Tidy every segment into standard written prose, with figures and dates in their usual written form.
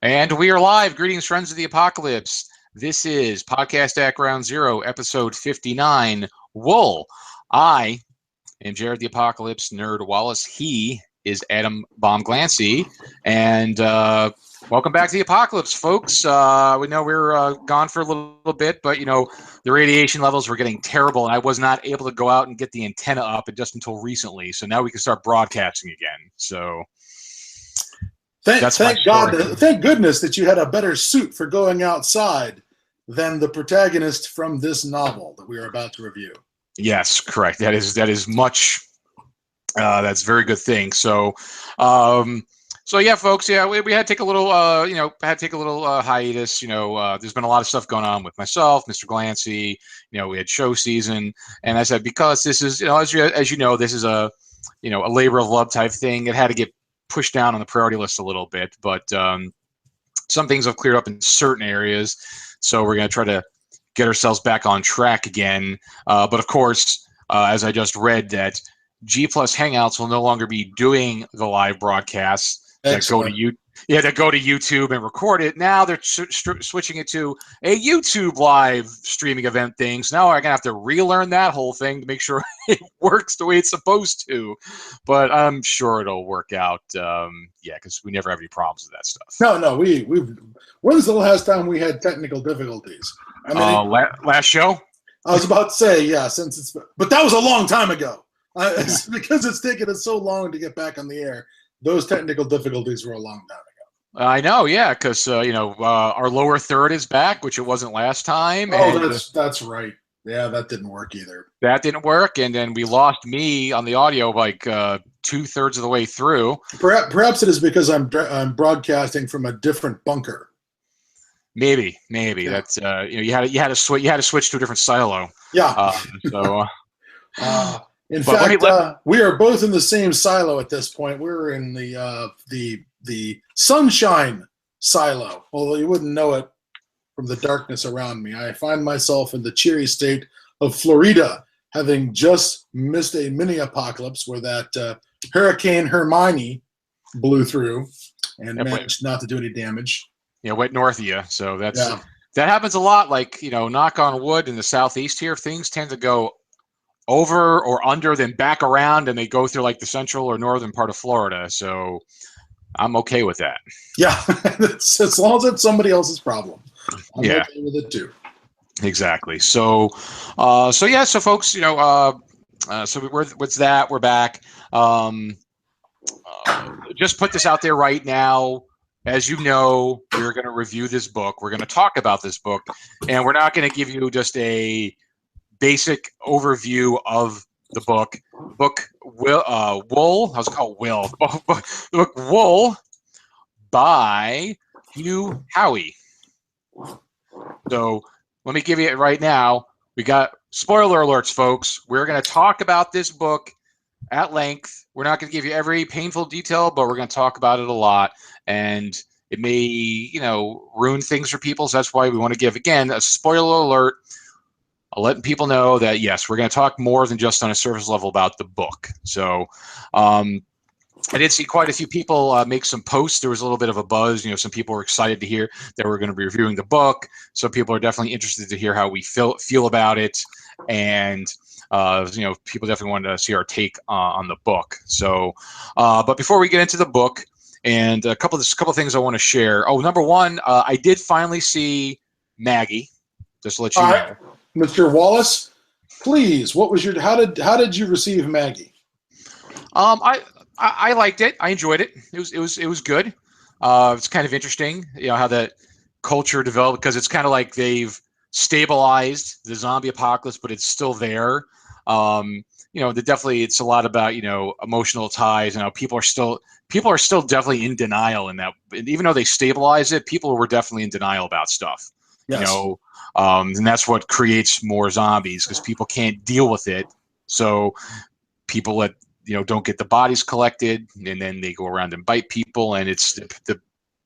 And we are live. Greetings, friends of the apocalypse. This is Podcast at Ground Zero, episode 59, Wool. I am Jared the Apocalypse Nerd Wallace. He is Adam Bomb Glancy. And welcome back to the apocalypse, folks. We know we're gone for a little bit, but, the radiation levels were getting terrible, and I was not able to go out and get the antenna up just until recently. So now we can start broadcasting again. So... Thank goodness that you had a better suit for going outside than the protagonist from this novel that we are about to review. Yes, correct. That is much. That's a very good thing. So yeah, folks. Yeah, we had to take a little. Hiatus. There's been a lot of stuff going on with myself, Mr. Glancy. We had show season, and I said because this is, as you know, this is a labor of love type thing. It had to get pushed down on the priority list a little bit, but some things have cleared up in certain areas, so we're going to try to get ourselves back on track again. But of course, as I just read, that G Plus Hangouts will no longer be doing the live broadcasts that go to YouTube and record it. Now they're switching it to a YouTube live streaming event thing. So now I'm gonna have to relearn that whole thing to make sure it works the way it's supposed to. But I'm sure it'll work out. Because we never have any problems with that stuff. No, we. When's the last time we had technical difficulties? I mean, last show. I was about to say, yeah, but that was a long time ago. Because it's taken us so long to get back on the air. Those technical difficulties were a long time ago. I know, yeah, because our lower third is back, which it wasn't last time. Oh, that's right. Yeah, that didn't work either. That didn't work, and then we lost me on the audio like 2/3 of the way through. Perhaps it is because I'm broadcasting from a different bunker. Maybe. Yeah. That's you had to switch to a different silo. Yeah. In fact, we are both in the same silo at this point. We're in the sunshine silo, although you wouldn't know it from the darkness around me. I find myself in the cheery state of Florida, having just missed a mini apocalypse where that Hurricane Hermione blew through and managed not to do any damage. Yeah, went north of you. So that happens a lot. Like, knock on wood, in the southeast here, things tend to go over or under, then back around, and they go through like the central or northern part of Florida. So I'm okay with that. Yeah, as long as it's somebody else's problem. I'm okay with it too. Exactly. So folks, so what's that? We're back. Just put this out there right now. As you know, we're going to review this book. We're going to talk about this book, and we're not going to give you just a basic overview of the book. Wool. How's it called? Will. The book Wool by Hugh Howey. So let me give you it right now. We got spoiler alerts, folks. We're going to talk about this book at length. We're not going to give you every painful detail, but we're going to talk about it a lot. And it may, ruin things for people. So that's why we want to give, again, a spoiler alert. Letting people know that, yes, we're going to talk more than just on a surface level about the book. So I did see quite a few people make some posts. There was a little bit of a buzz. Some people were excited to hear that we're going to be reviewing the book. So people are definitely interested to hear how we feel about it. And, people definitely wanted to see our take on the book. So, but before we get into the book, and a couple of things I want to share. Oh, number one, I did finally see Maggie, just to let you know. Mr. Wallace, please, how did you receive Maggie? I liked it. I enjoyed it. It was good. It's kind of interesting, how that culture developed, because it's kind of like they've stabilized the zombie apocalypse, but it's still there. Definitely it's a lot about, emotional ties, and how people are still definitely in denial in that. Even though they stabilize it, people were definitely in denial about stuff. Yes. And that's what creates more zombies, because people can't deal with it. So people don't get the bodies collected, and then they go around and bite people, and it's the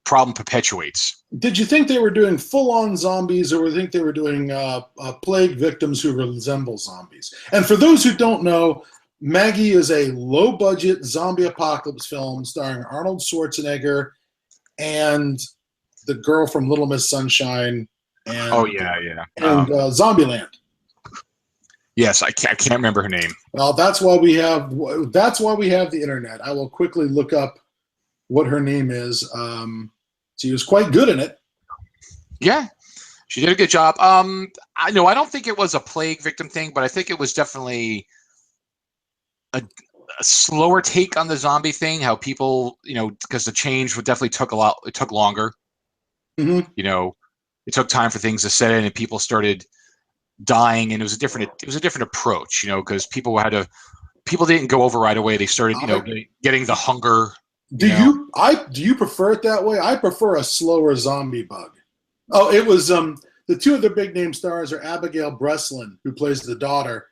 problem perpetuates. Did you think they were doing full-on zombies, or do you think they were doing plague victims who resemble zombies? And for those who don't know, Maggie is a low-budget zombie apocalypse film starring Arnold Schwarzenegger and the girl from Little Miss Sunshine and Zombieland. Yes, I can't remember her name. Well, that's why we have the internet. I will quickly look up what her name is. She was quite good in it. Yeah, she did a good job. I don't think it was a plague victim thing, but I think it was definitely a slower take on the zombie thing. How people, because the change definitely took it took longer. Mm-hmm. It took time for things to set in, and people started dying, and it was a different approach, because people didn't go over right away. They started, getting the hunger. Do you prefer it that way? I prefer a slower zombie bug. Oh, it was the two of their big name stars are Abigail Breslin, who plays the daughter,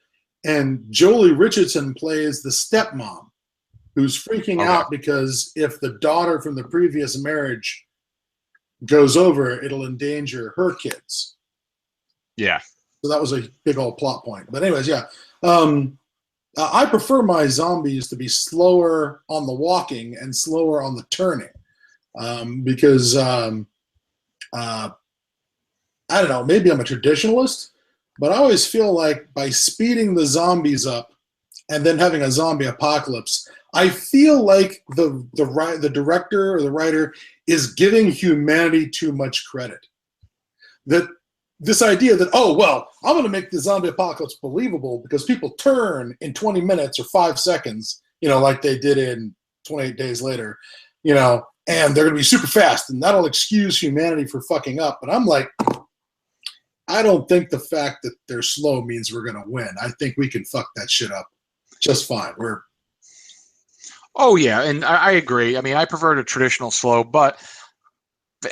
and Jolie Richardson plays the stepmom, who's freaking out because if the daughter from the previous marriage goes over, it'll endanger her kids. Yeah. So that was a big old plot point. But anyways, yeah. I prefer my zombies to be slower on the walking and slower on the turning, because I don't know, maybe I'm a traditionalist, but I always feel like by speeding the zombies up and then having a zombie apocalypse, I feel like the director or the writer is giving humanity too much credit. That this idea that, I'm going to make the zombie apocalypse believable because people turn in 20 minutes or 5 seconds, like they did in 28 Days Later, and they're going to be super fast, and that'll excuse humanity for fucking up. But I'm like, I don't think the fact that they're slow means we're going to win. I think we can fuck that shit up just fine. Oh, yeah, and I agree. I mean, I prefer the traditional slow, but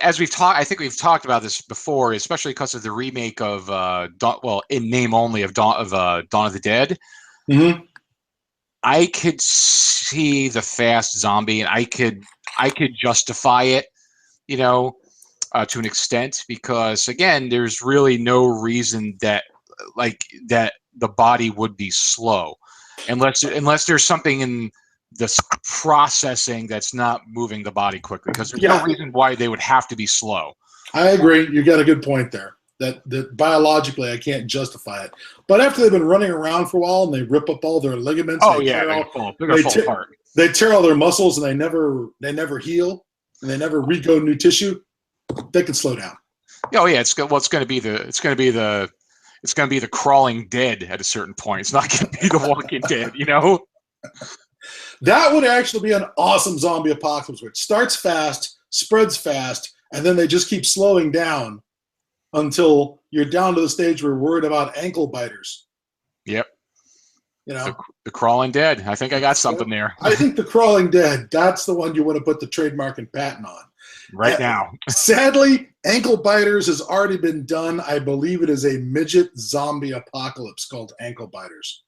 as I think we've talked about this before, especially because of the remake of in name only of Dawn of the Dead. Mm-hmm. I could see the fast zombie, and I could justify it, to an extent, because again, there's really no reason that the body would be slow, unless there's something in this processing that's not moving the body quickly, because there's no reason why they would have to be slow. I agree. You got a good point there. That biologically I can't justify it. But after they've been running around for a while and they rip up all their ligaments, they tear all their muscles and they never heal and they never regrow new tissue, they can slow down. Oh yeah, it's going to be the crawling dead at a certain point. It's not going to be the walking dead, That would actually be an awesome zombie apocalypse, which starts fast, spreads fast, and then they just keep slowing down until you're down to the stage where you're worried about ankle biters. Yep. The crawling dead. I think I got something there. I think the crawling dead, that's the one you want to put the trademark and patent on. Right now. Sadly, ankle biters has already been done. I believe it is a midget zombie apocalypse called Ankle Biters.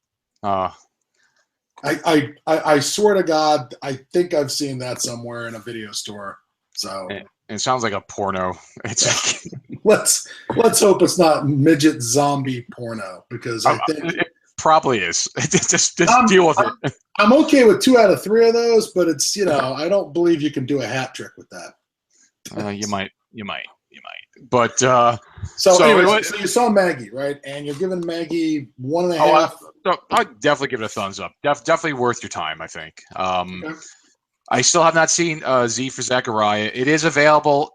I swear to God, I think I've seen that somewhere in a video store. So it sounds like a porno. It's let's hope it's not midget zombie porno, because I think it probably is. just deal with it. I'm okay with 2 out of 3 of those, but it's I don't believe you can do a hat trick with that. You might. But so you saw Maggie, right? And you're giving Maggie 1.5. I'd definitely give it a thumbs up. Definitely worth your time, I think. Okay. I still have not seen Z for Zachariah. It is available.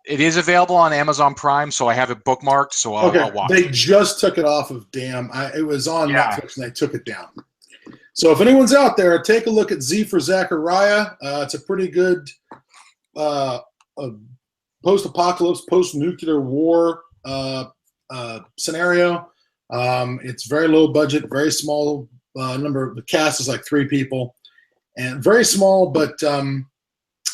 On Amazon Prime, so I have it bookmarked. So I'll watch. They just took it off of it was on Netflix, and they took it down. So if anyone's out there, take a look at Z for Zachariah. It's a pretty good post-apocalypse, post-nuclear war scenario. It's very low budget, very small number. The cast is like 3 people, and very small, but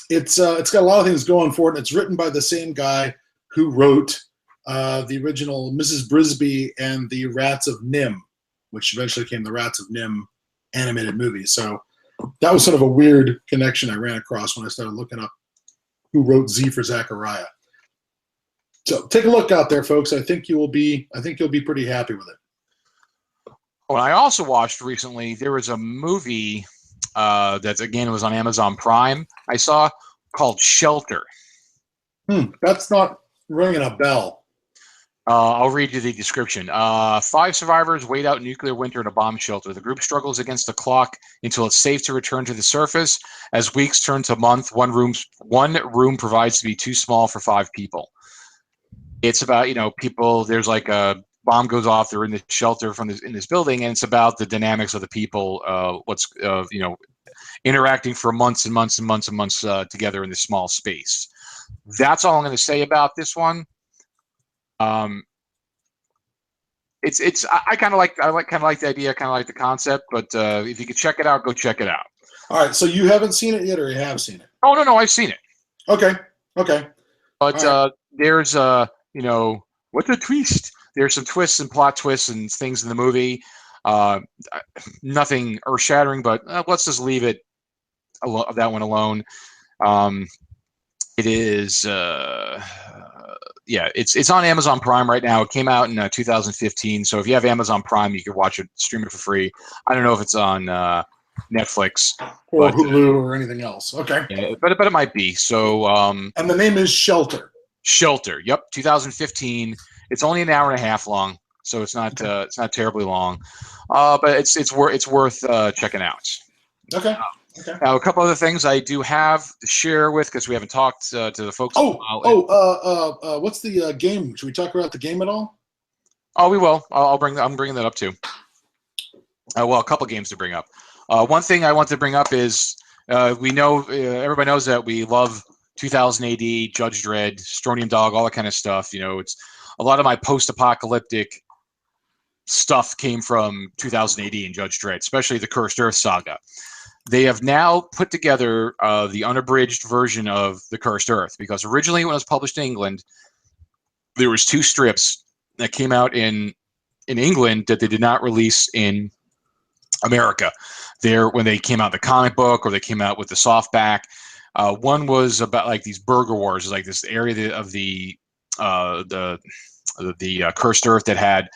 it's got a lot of things going for it. And it's written by the same guy who wrote the original Mrs. Brisby and the Rats of Nim, which eventually became the Rats of Nim animated movie. So that was sort of a weird connection I ran across when I started looking up who wrote Z for Zachariah. So take a look out there, folks. I think you'll be pretty happy with it. Oh, and I also watched recently, there was a movie that again was on Amazon Prime I saw called Shelter. That's not ringing a bell. I'll read you the description. 5 survivors wait out nuclear winter in a bomb shelter. The group struggles against the clock until it's safe to return to the surface. As weeks turn to months, one room provides to be too small for 5 people. It's about, people, there's like a bomb goes off, they're in the shelter in this building, and it's about the dynamics of the people, interacting for months and months and months and months together in this small space. That's all I'm going to say about this one. It's I kind of like the idea, kind of like the concept, but if you could check it out, go check it out. All right, so you haven't seen it yet, or you have seen it? Oh no, I've seen it. Okay. But right. There's what's a twist? There's some twists and plot twists and things in the movie. Nothing earth-shattering, but let's just leave it that one alone. It is. It's on Amazon Prime right now. It came out in 2015, so if you have Amazon Prime, you can watch it, stream it for free. I don't know if it's on Netflix or Hulu or anything else. Okay, yeah, but it might be. So, and the name is Shelter. Shelter. Yep, 2015. It's only an hour and a half long, so it's not terribly long, but it's worth checking out. Okay. Now, a couple other things I do have to share with, because we haven't talked to the folks. What's the game? Should we talk about the game at all? Oh, we will. I'm bringing that up too. Well, a couple games to bring up. One thing I want to bring up is we know everybody knows that we love 2000 AD, Judge Dredd, Strontium Dog, all that kind of stuff. It's a lot of my post-apocalyptic stuff came from 2000 AD and Judge Dredd, especially the Cursed Earth saga. They have now put together the unabridged version of the Cursed Earth, because originally when it was published in England, there was 2 strips that came out in England that they did not release in America. When they came out the comic book, or they came out with the softback. One was about like these burger wars, like this area of the Cursed Earth that had,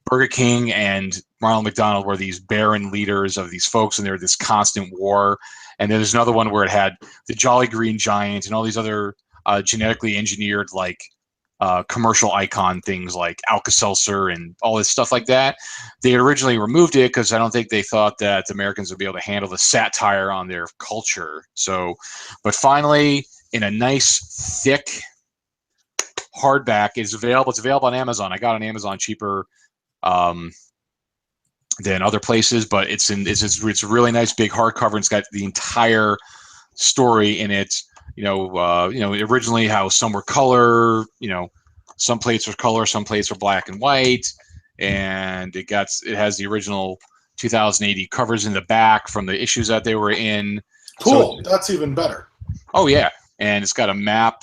Burger King and Ronald McDonald were these barren leaders of these folks, and there was this constant war. And then there's another one where it had the Jolly Green Giant and all these other genetically engineered commercial icon things like Alka-Seltzer and all this stuff like that. They originally removed it because I don't think they thought that Americans would be able to handle the satire on their culture. But finally, in a nice, thick hardback, it's available. It's available on Amazon. I got it on Amazon cheaper than other places, but it's a really nice big hardcover, and it's got the entire story in it. Originally how some were color, some plates were color, some plates were black and white, and it has the original 2080 covers in the back from the issues that they were in. Cool, so, that's even better. Oh yeah, and it's got a map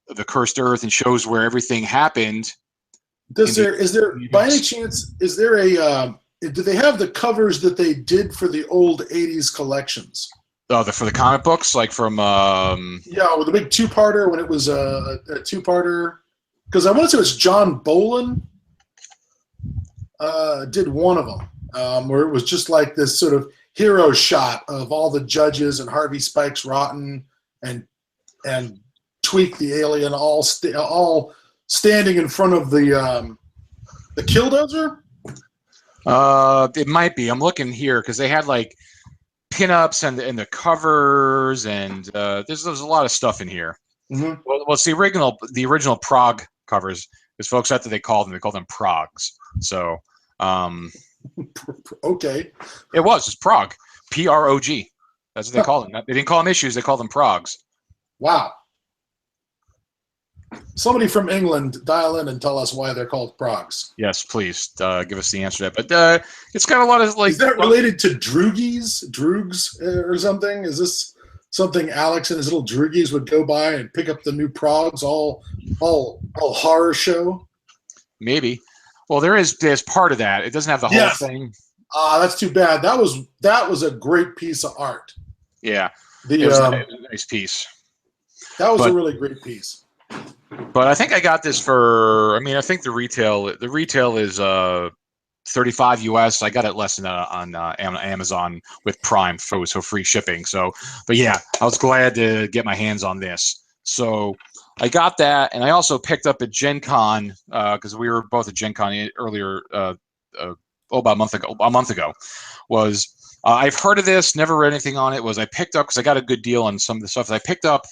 of the Cursed Earth and shows where everything happened. Is there by any chance, is there do they have the covers that they did for the old 80s collections? For the comic books, like from with the big 2-parter, when it was a 2-parter, because I want to say it was John Bolin did one of them, where it was just like this sort of hero shot of all the judges and Harvey Spikes Rotten and Tweak the alien all standing in front of the Killdozer. It might be. I'm looking here because they had like pinups and the covers, and there's a lot of stuff in here. Mm-hmm. Well, it's the original Prague covers. Because folks, that's what they called them. They called them Progs. So, okay, it's Prague, Prog. That's what they called them. They didn't call them issues. They called them Progs. Wow. Somebody from England, dial in and tell us why they're called Progs. Yes, please give us the answer to that. But it's got a lot of like. Is that related to Droogs or something? Is this something Alex and his little Droogies would go by and pick up the new Progs, all horror show? Maybe. Well, there's part of that. It doesn't have the whole thing. That's too bad. That was a great piece of art. Yeah, it was a nice piece. That was a really great piece. But I think I got this for. I think the retail is $35 US. I got it less than that on Amazon with Prime, so free shipping. So, but yeah, I was glad to get my hands on this. So, I got that, and I also picked up at Gen Con because we were both at Gen Con earlier. About a month ago, was I've heard of this, never read anything on it. Was I picked up because I got a good deal on some of the stuff. I picked up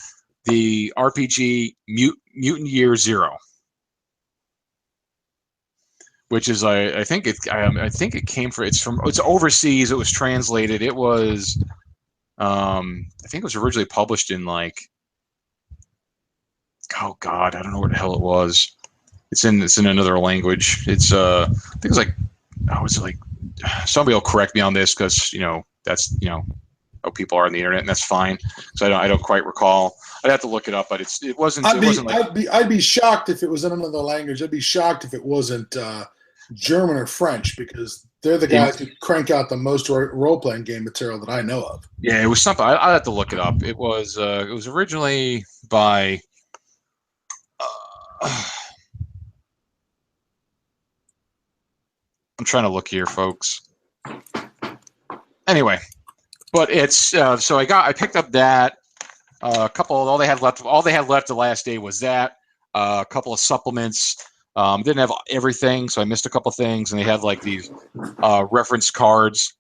the RPG Mutant Year Zero, which is I think it came from it's overseas. It was translated. It was I think it was originally published in like, oh God, I don't know what the hell it was. It's in another language. It's I think it's like, oh, it's like, somebody will correct me on this because that's how people are on the internet, and that's fine. So I don't quite recall. I'd have to look it up, but it wasn't. I'd be shocked if it was in another language. I'd be shocked if it wasn't German or French, because they're the guys who crank out the most role playing game material that I know of. Yeah, it was something. I'd have to look it up. It was originally by. I'm trying to look here, folks. Anyway, but it's so I picked up that all they had left the last day was that a couple of supplements. Didn't have everything, so I missed a couple of things, and they had like these reference cards.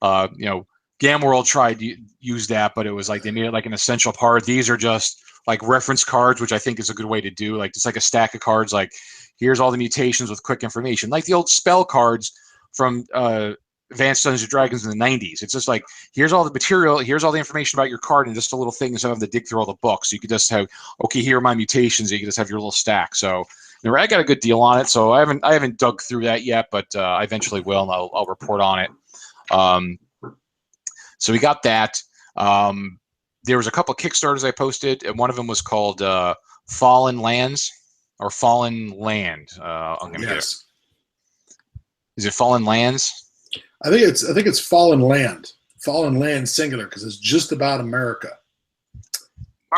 Gamma World tried to use that, but it was like they made it like an essential part. These are just like reference cards, which I think is a good way to do. Like just like a stack of cards, like here's all the mutations with quick information, like the old spell cards from Advanced Dungeons and Dragons in the 90s. It's just like, here's all the material, here's all the information about your card, and just a little thing instead of having to dig through all the books. You could just have, okay, here are my mutations. You can just have your little stack. So I got a good deal on it. So I haven't dug through that yet, but I eventually will, and I'll report on it. So we got that. There was a couple of Kickstarters I posted, and one of them was called Fallen Lands or Fallen Land. I'm gonna get it. Is it Fallen Lands? I think it's Fallen Land. Fallen Land singular, because it's just about America.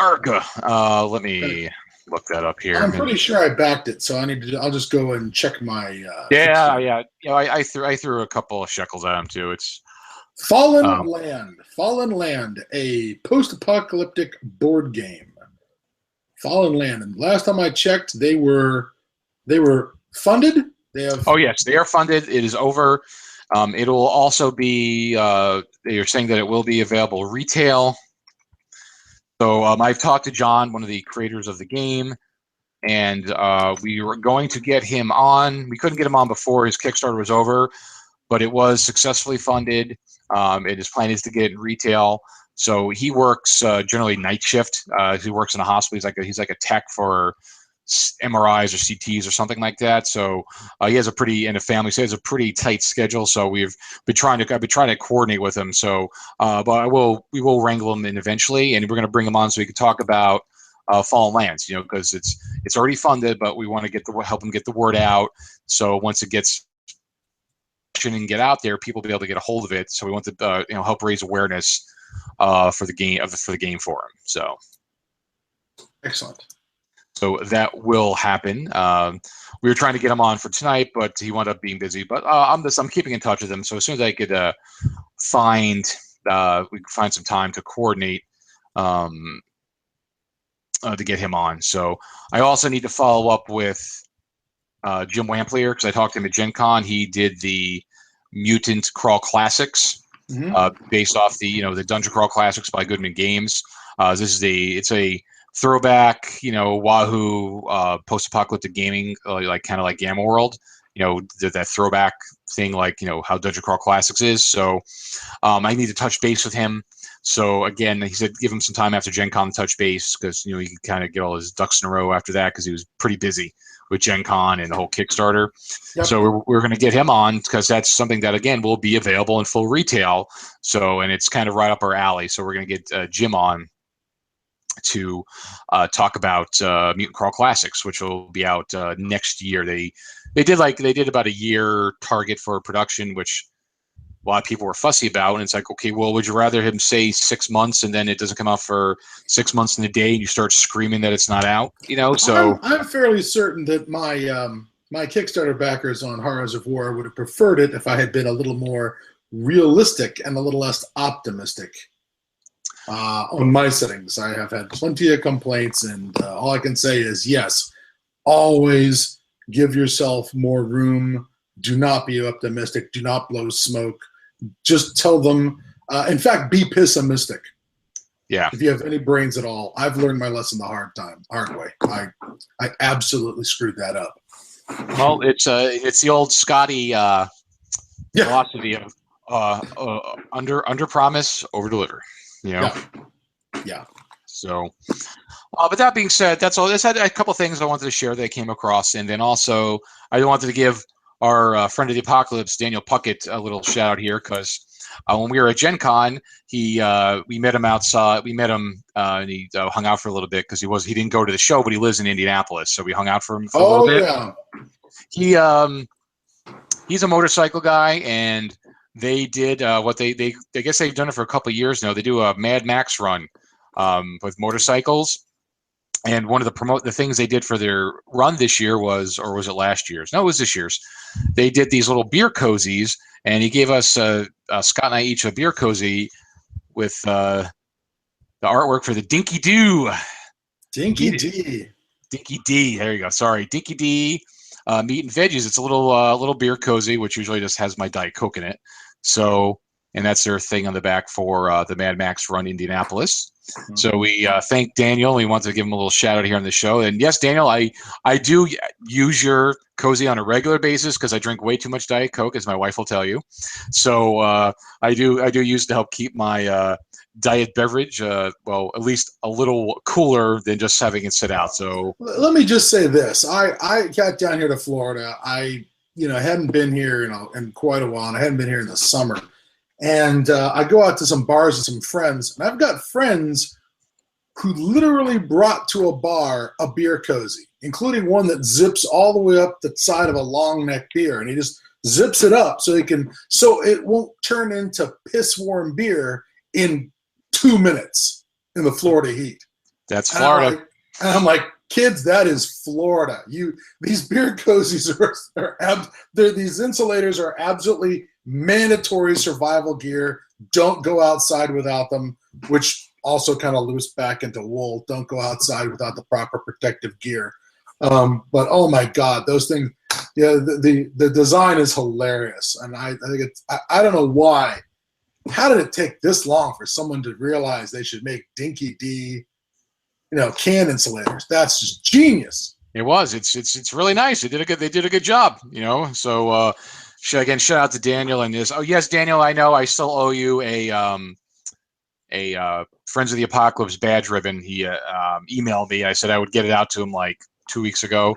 Let me look that up here. I'm pretty sure I backed it, so I'll just go and check my. Yeah. I threw a couple of shekels at him too. It's Fallen Land, a post-apocalyptic board game. Fallen Land, and last time I checked, they were funded. Oh yes, they are funded. It is over. It will also be. They are saying that it will be available retail. So I've talked to John, one of the creators of the game, and we were going to get him on. We couldn't get him on before his Kickstarter was over, but it was successfully funded. And his plan is to get it in retail. So he works generally night shift. He works in a hospital. He's like a tech for MRIs or CTs or something like that. So he has a pretty tight schedule. So I've been trying to coordinate with him. So, but we will wrangle him in eventually, and we're going to bring him on so we can talk about Fallen Lands. Because it's already funded, but we want to help him get the word out. So once it gets and get out there, people will be able to get a hold of it. So we want to help raise awareness for the game for him. So excellent. So that will happen. We were trying to get him on for tonight, but he wound up being busy. But I'm keeping in touch with him. So as soon as I could find some time to coordinate to get him on. So I also need to follow up with Jim Wamplier, because I talked to him at Gen Con. He did the Mutant Crawl Classics, based off the Dungeon Crawl Classics by Goodman Games. It's a throwback, Wahoo post-apocalyptic gaming, kind of like Gamma World, that throwback thing, like how Dungeon Crawl Classics is. So I need to touch base with him. So again, he said give him some time after Gen Con to touch base, because he can kind of get all his ducks in a row after that, because he was pretty busy with Gen Con and the whole Kickstarter. Yep. So we're going to get him on, because that's something that, again, will be available in full retail. So, and it's kind of right up our alley. So we're going to get Jim on to talk about Mutant Crawl Classics, which will be out next year. They did about a year target for production, which a lot of people were fussy about. And it's like, okay, well, would you rather him say 6 months and then it doesn't come out for 6 months in a day and you start screaming that it's not out, So I'm fairly certain that my Kickstarter backers on Horrors of War would have preferred it if I had been a little more realistic and a little less optimistic. on my settings. I have had plenty of complaints, and all I can say is yes, always give yourself more room. Do not be optimistic. Do not blow smoke. Just tell them. In fact, be pessimistic. Yeah. If you have any brains at all, I've learned my lesson the hard way. I absolutely screwed that up. Well, it's the old Scotty philosophy of under promise, over deliver. You know. Yeah. So, but that being said, that's all. I had a couple things I wanted to share that I came across, and then also I wanted to give our friend of the apocalypse, Daniel Puckett, a little shout out here because when we were at Gen Con, we met him outside. We met him and he hung out for a little bit because he didn't go to the show, but he lives in Indianapolis, so we hung out for him for a little bit. Yeah. He's a motorcycle guy, and they did what they guess they've done it for a couple of years now. They do a Mad Max run with motorcycles. And one of the things they did for their run this year was it last year's? No, it was this year's. They did these little beer cozies, and he gave us Scott and I each a beer cozy with the artwork for the Dinky Doo. Dinky D. Dinky D. There you go. Sorry, Dinky D. Meat and veggies. It's a little beer cozy, which usually just has my Diet Coke in it. So, and that's their thing on the back for the Mad Max Run Indianapolis. So we thank Daniel. We want to give him a little shout out here on the show. And yes, Daniel, I do use your cozy on a regular basis because I drink way too much Diet Coke, as my wife will tell you. So I do use it to help keep my diet beverage, well, at least a little cooler than just having it sit out. So let me just say this: I got down here to Florida. I hadn't been here in quite a while, and I hadn't been here in the summer. And I go out to some bars with some friends, and I've got friends who literally brought to a bar a beer cozy, including one that zips all the way up the side of a long neck beer, and he just zips it up so it won't turn into piss warm beer in 2 minutes in the Florida heat. That's Florida. And I'm like, kids, that is Florida. These beer cozies these insulators are absolutely mandatory survival gear. Don't go outside without them, which also kind of loops back into wool. Don't go outside without the proper protective gear. But oh my God, those things, the design is hilarious. And I think I don't know why. How did it take this long for someone to realize they should make Dinky D, can insulators? That's just genius. It was. It's really nice. They did a good job. So again, shout out to Daniel and this. Oh yes, Daniel, I know I still owe you a Friends of the Apocalypse badge ribbon. He emailed me. I said I would get it out to him like 2 weeks ago.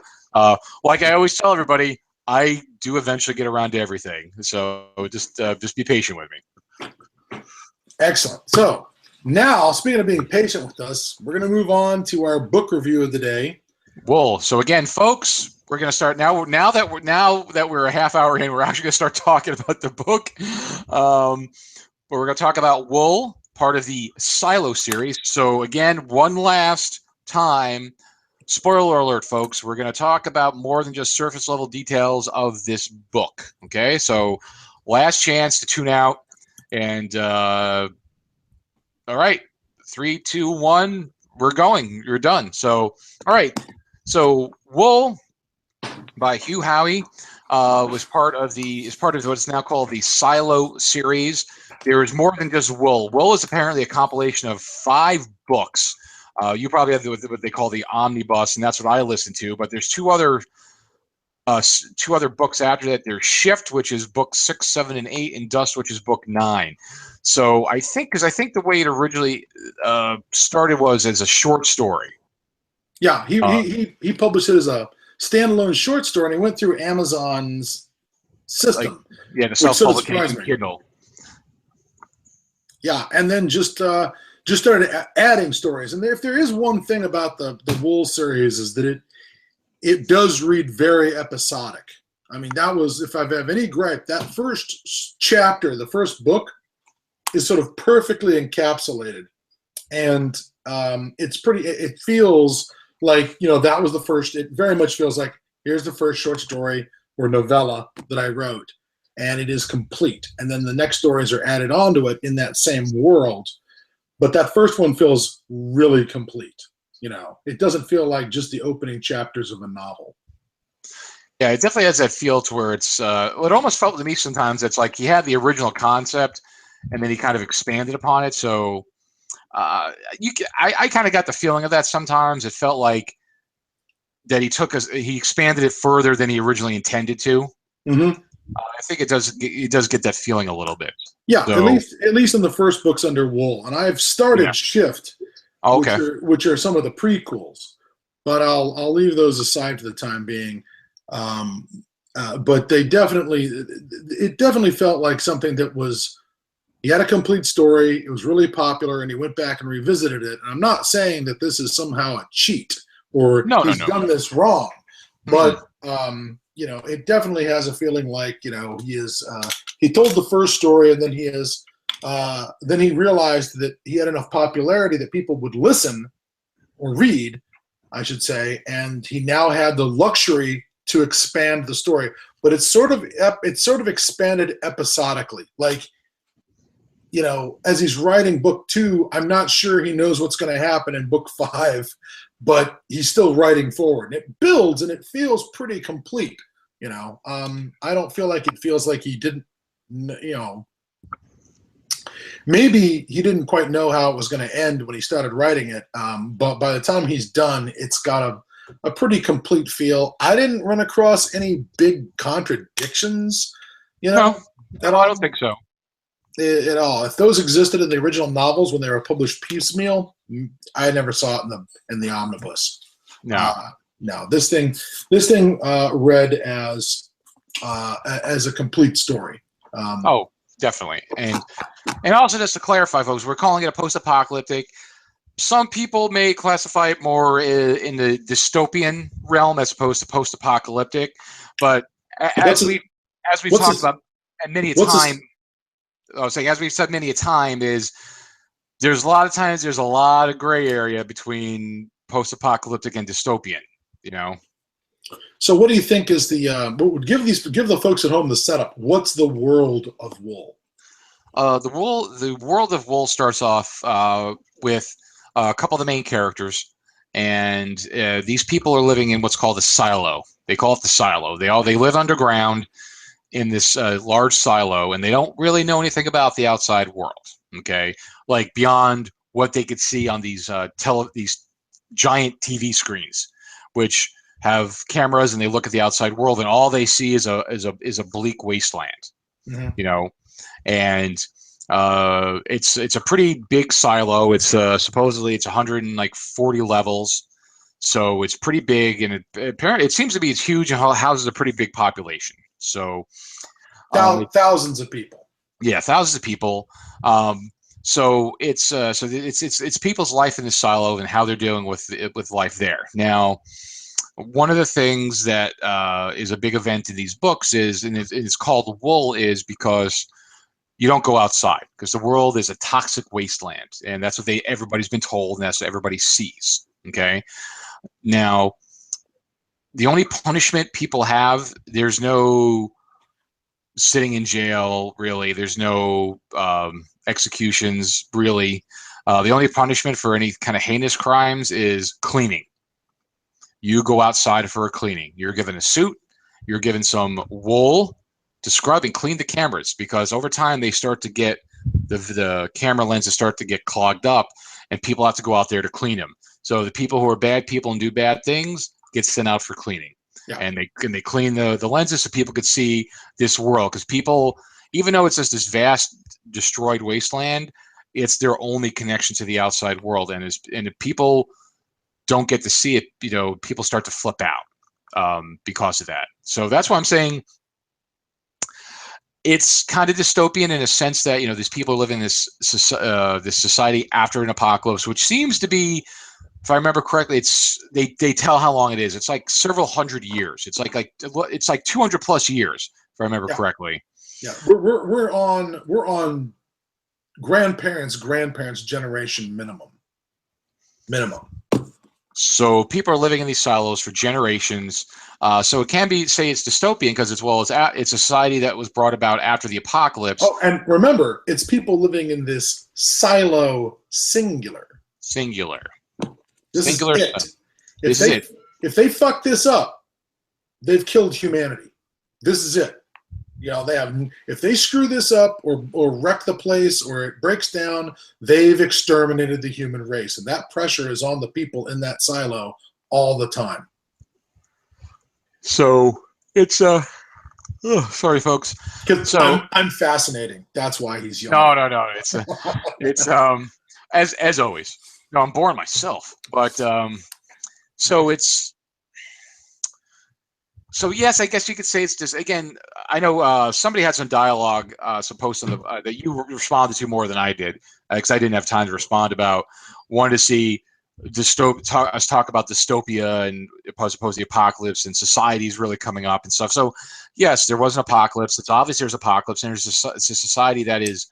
Like I always tell everybody, I do eventually get around to everything. So just be patient with me. Excellent. So now, speaking of being patient with us, we're going to move on to our book review of the day. Wool. So again, folks, we're going to start now. Now that we're a half hour in, we're actually going to start talking about the book. But we're going to talk about Wool, part of the Silo series. So again, one last time, spoiler alert, folks, we're going to talk about more than just surface level details of this book. Okay, so last chance to tune out. And all right, 3, 2, 1, we're going. You're done. So all right. So Wool by Hugh Howey is part of what's now called the Silo series. There is more than just Wool. Wool is apparently a compilation of 5 books. You probably have what they call the omnibus, and that's what I listen to. But there's two other books after that. There's Shift, which is book 6, 7, and 8, and Dust, which is book 9. So I think the way it originally started was as a short story. Yeah, he published it as a standalone short story, and he went through Amazon's system. The self-publication Kindle. Yeah, and then just started adding stories. And if there is one thing about the Wool series is that it does read very episodic. I mean, that was, if I have any gripe, that first chapter, the first book, is sort of perfectly encapsulated. And it feels like, that was the first, it very much feels like, here's the first short story or novella that I wrote, and it is complete. And then the next stories are added onto it in that same world. but that first one feels really complete. You know, it doesn't feel like just the opening chapters of a novel. Yeah, it definitely has that feel to where it's. It almost felt to me sometimes it's like he had the original concept, and then he kind of expanded upon it. So, I kind of got the feeling of that sometimes. It felt like that he expanded it further than he originally intended to. Mm-hmm. I think it does get that feeling a little bit. Yeah, So, at least in the first books under Wool, and I've started Shift, okay. which are some of the prequels, but I'll leave those aside for the time being. But it definitely felt like something that was. He had a complete story. It was really popular, and he went back and revisited it. And I'm not saying that this is somehow a cheat or he's done this wrong, but you know, it definitely has a feeling like, you know, he told the first story, and then then he realized that he had enough popularity that people would listen or read, I should say, and he now had the luxury to expand the story. But it's sort of expanded episodically, like, you know, as he's writing book 2, I'm not sure he knows what's going to happen in book 5, but he's still writing forward. It builds and it feels pretty complete. You know, I don't feel like it feels like he didn't, you know, maybe he didn't quite know how it was going to end when he started writing it. But by the time he's done, it's got a pretty complete feel. I didn't run across any big contradictions, you know. No, I don't think so. At all. If those existed in the original novels when they were published piecemeal, I never saw it in the omnibus. No. This thing read as a complete story. Definitely. And also, just to clarify, folks, we're calling it a post-apocalyptic. Some people may classify it more in the dystopian realm as opposed to post-apocalyptic. But as we've talked about many a time. I was saying, as we've said many a time, there's a lot of gray area between post-apocalyptic and dystopian. You know. So, what do you think is the? Give the folks at home the setup. What's the world of Wool? The world of Wool starts off with a couple of the main characters, and these people are living in what's called a silo. They call it the silo. They live underground in this large silo, and they don't really know anything about the outside world. Okay, like beyond what they could see on these these giant TV screens, which have cameras, and they look at the outside world, and all they see is a bleak wasteland. Mm-hmm. You know, and it's a pretty big silo. It's supposedly it's 140 levels. So it's pretty big, and it seems to be it's huge and houses a pretty big population. So thousands of people. Yeah, thousands of people. So it's people's life in the silo and how they're dealing with life there. Now, one of the things that is a big event in these books is, and it's called Wool, is because you don't go outside because the world is a toxic wasteland, and that's what everybody's been told, and that's what everybody sees. Okay. Now, the only punishment people have, there's no sitting in jail, really. There's no executions, really. The only punishment for any kind of heinous crimes is cleaning. You go outside for a cleaning. You're given a suit. You're given some wool to scrub and clean the cameras, because over time they start to get the camera lenses start to get clogged up, and people have to go out there to clean them. So the people who are bad people and do bad things get sent out for cleaning. Yeah. And they clean the lenses so people could see this world, because people, even though it's just this vast destroyed wasteland, it's their only connection to the outside world, and if people don't get to see it, you know, people start to flip out because of that. So that's why I'm saying it's kind of dystopian in a sense that, you know, these people live in this society after an apocalypse, which seems to be, if I remember correctly, they tell how long it is. It's like several hundred years. It's like 200 plus years, if I remember correctly. Yeah, we're on grandparents' generation minimum. So people are living in these silos for generations. So it can be say it's dystopian because it's it's a society that was brought about after the apocalypse. Oh, and remember, it's people living in this silo singular. Singular. This Singular. is it. This is it. If they fuck this up, they've killed humanity. This is it. If they screw this up or wreck the place or it breaks down, they've exterminated the human race. And that pressure is on the people in that silo all the time. So it's sorry, folks. So I'm fascinating. That's why he's young. No. It's as always. No, I'm boring myself. But So yes, I guess you could say it's just, again, I know somebody had some dialogue supposed to that you responded to more than I did because I didn't have time to respond about. Wanted to see us talk about dystopia and as opposed to the apocalypse and societies really coming up and stuff. So yes, there was an apocalypse. It's obvious there's apocalypse and it's a society that is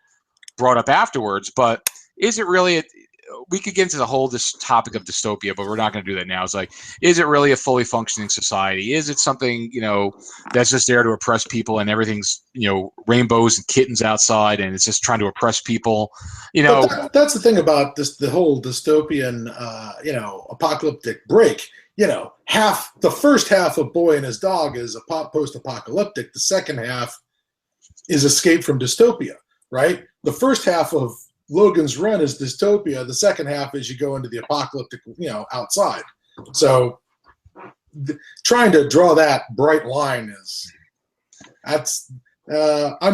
brought up afterwards. But is it really? We could get into the whole this topic of dystopia, but we're not going to do that now. It's like, is it really a fully functioning society? Is it something, that's just there to oppress people and everything's, rainbows and kittens outside and it's just trying to oppress people, But that's the thing about the whole dystopian, apocalyptic break. The first half of Boy and His Dog is post-apocalyptic. The second half is escape from dystopia, right? The first half of Logan's Run is dystopia. The second half is you go into the apocalyptic, outside. So trying to draw that bright line I'm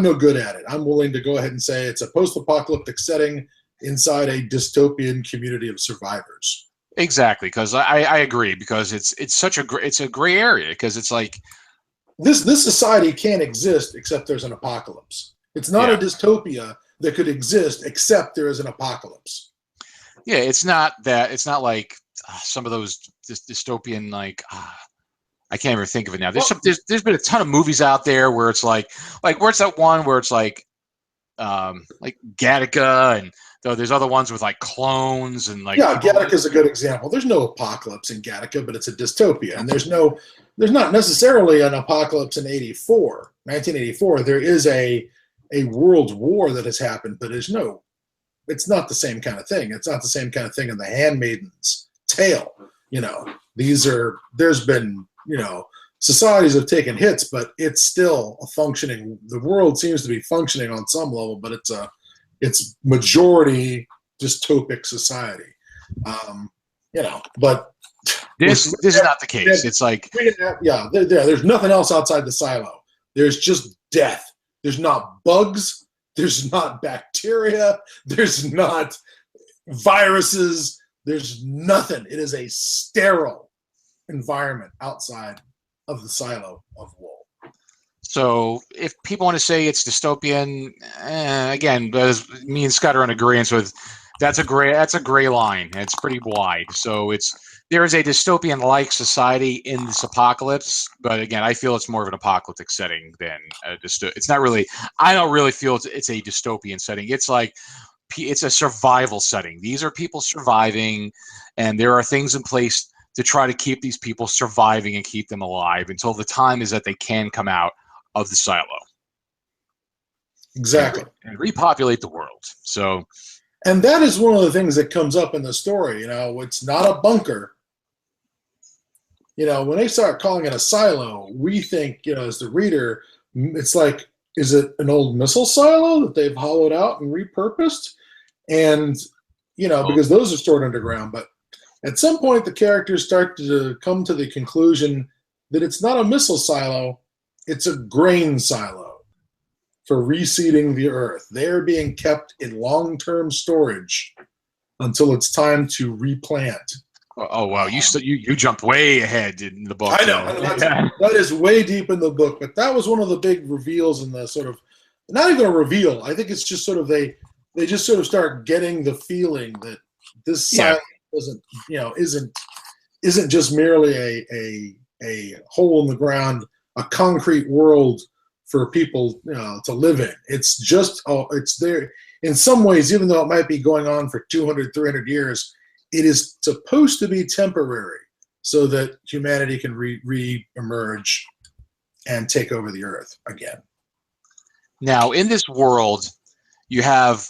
no good at it. I'm willing to go ahead and say it's a post-apocalyptic setting inside a dystopian community of survivors. Exactly, because I agree, because it's a gray area, because it's like this society can't exist except there's an apocalypse. It's not a dystopia that could exist except there is an apocalypse. Yeah, it's not like some of those dystopian, I can't even think of it now. There's been a ton of movies out there where it's like where's that one where it's like Gattaca, and there's other ones with like clones and Gattaca is a good example. There's no apocalypse in Gattaca, but it's a dystopia, and there's not necessarily an apocalypse in 1984. There is a world war that has happened, but it's not the same kind of thing. It's not the same kind of thing in The Handmaid's Tale. There's been, societies have taken hits, but it's still the world seems to be functioning on some level, but it's majority dystopic society. But this is not the case. It's like, there's nothing else outside the silo. There's just death. There's not bugs. There's not bacteria. There's not viruses. There's nothing. It is a sterile environment outside of the silo of wool. So if people want to say it's dystopian, again, me and Scott are in agreement with that's a gray line. It's pretty wide. So there is a dystopian-like society in this apocalypse, but again, I feel it's more of an apocalyptic setting than a it's not really. I don't really feel it's a dystopian setting. It's like it's a survival setting. These are people surviving, and there are things in place to try to keep these people surviving and keep them alive until the time is that they can come out of the silo. Exactly. And repopulate the world. So. And that is one of the things that comes up in the story. It's not a bunker. When they start calling it a silo, we think, as the reader, it's like, is it an old missile silo that they've hollowed out and repurposed? And, because those are stored underground. But at some point, the characters start to come to the conclusion that it's not a missile silo, it's a grain silo for reseeding the earth. They're being kept in long-term storage until it's time to replant. Oh wow! You jumped way ahead in the book. I know. That is way deep in the book, but that was one of the big reveals in the sort of, not even a reveal. I think it's just sort of they just sort of start getting the feeling that this silo isn't just merely a hole in the ground, a concrete world for people to live in. It's just it's there in some ways, even though it might be going on for 200, 300 years, it is supposed to be temporary so that humanity can re-emerge and take over the earth again. Now, in this world, you have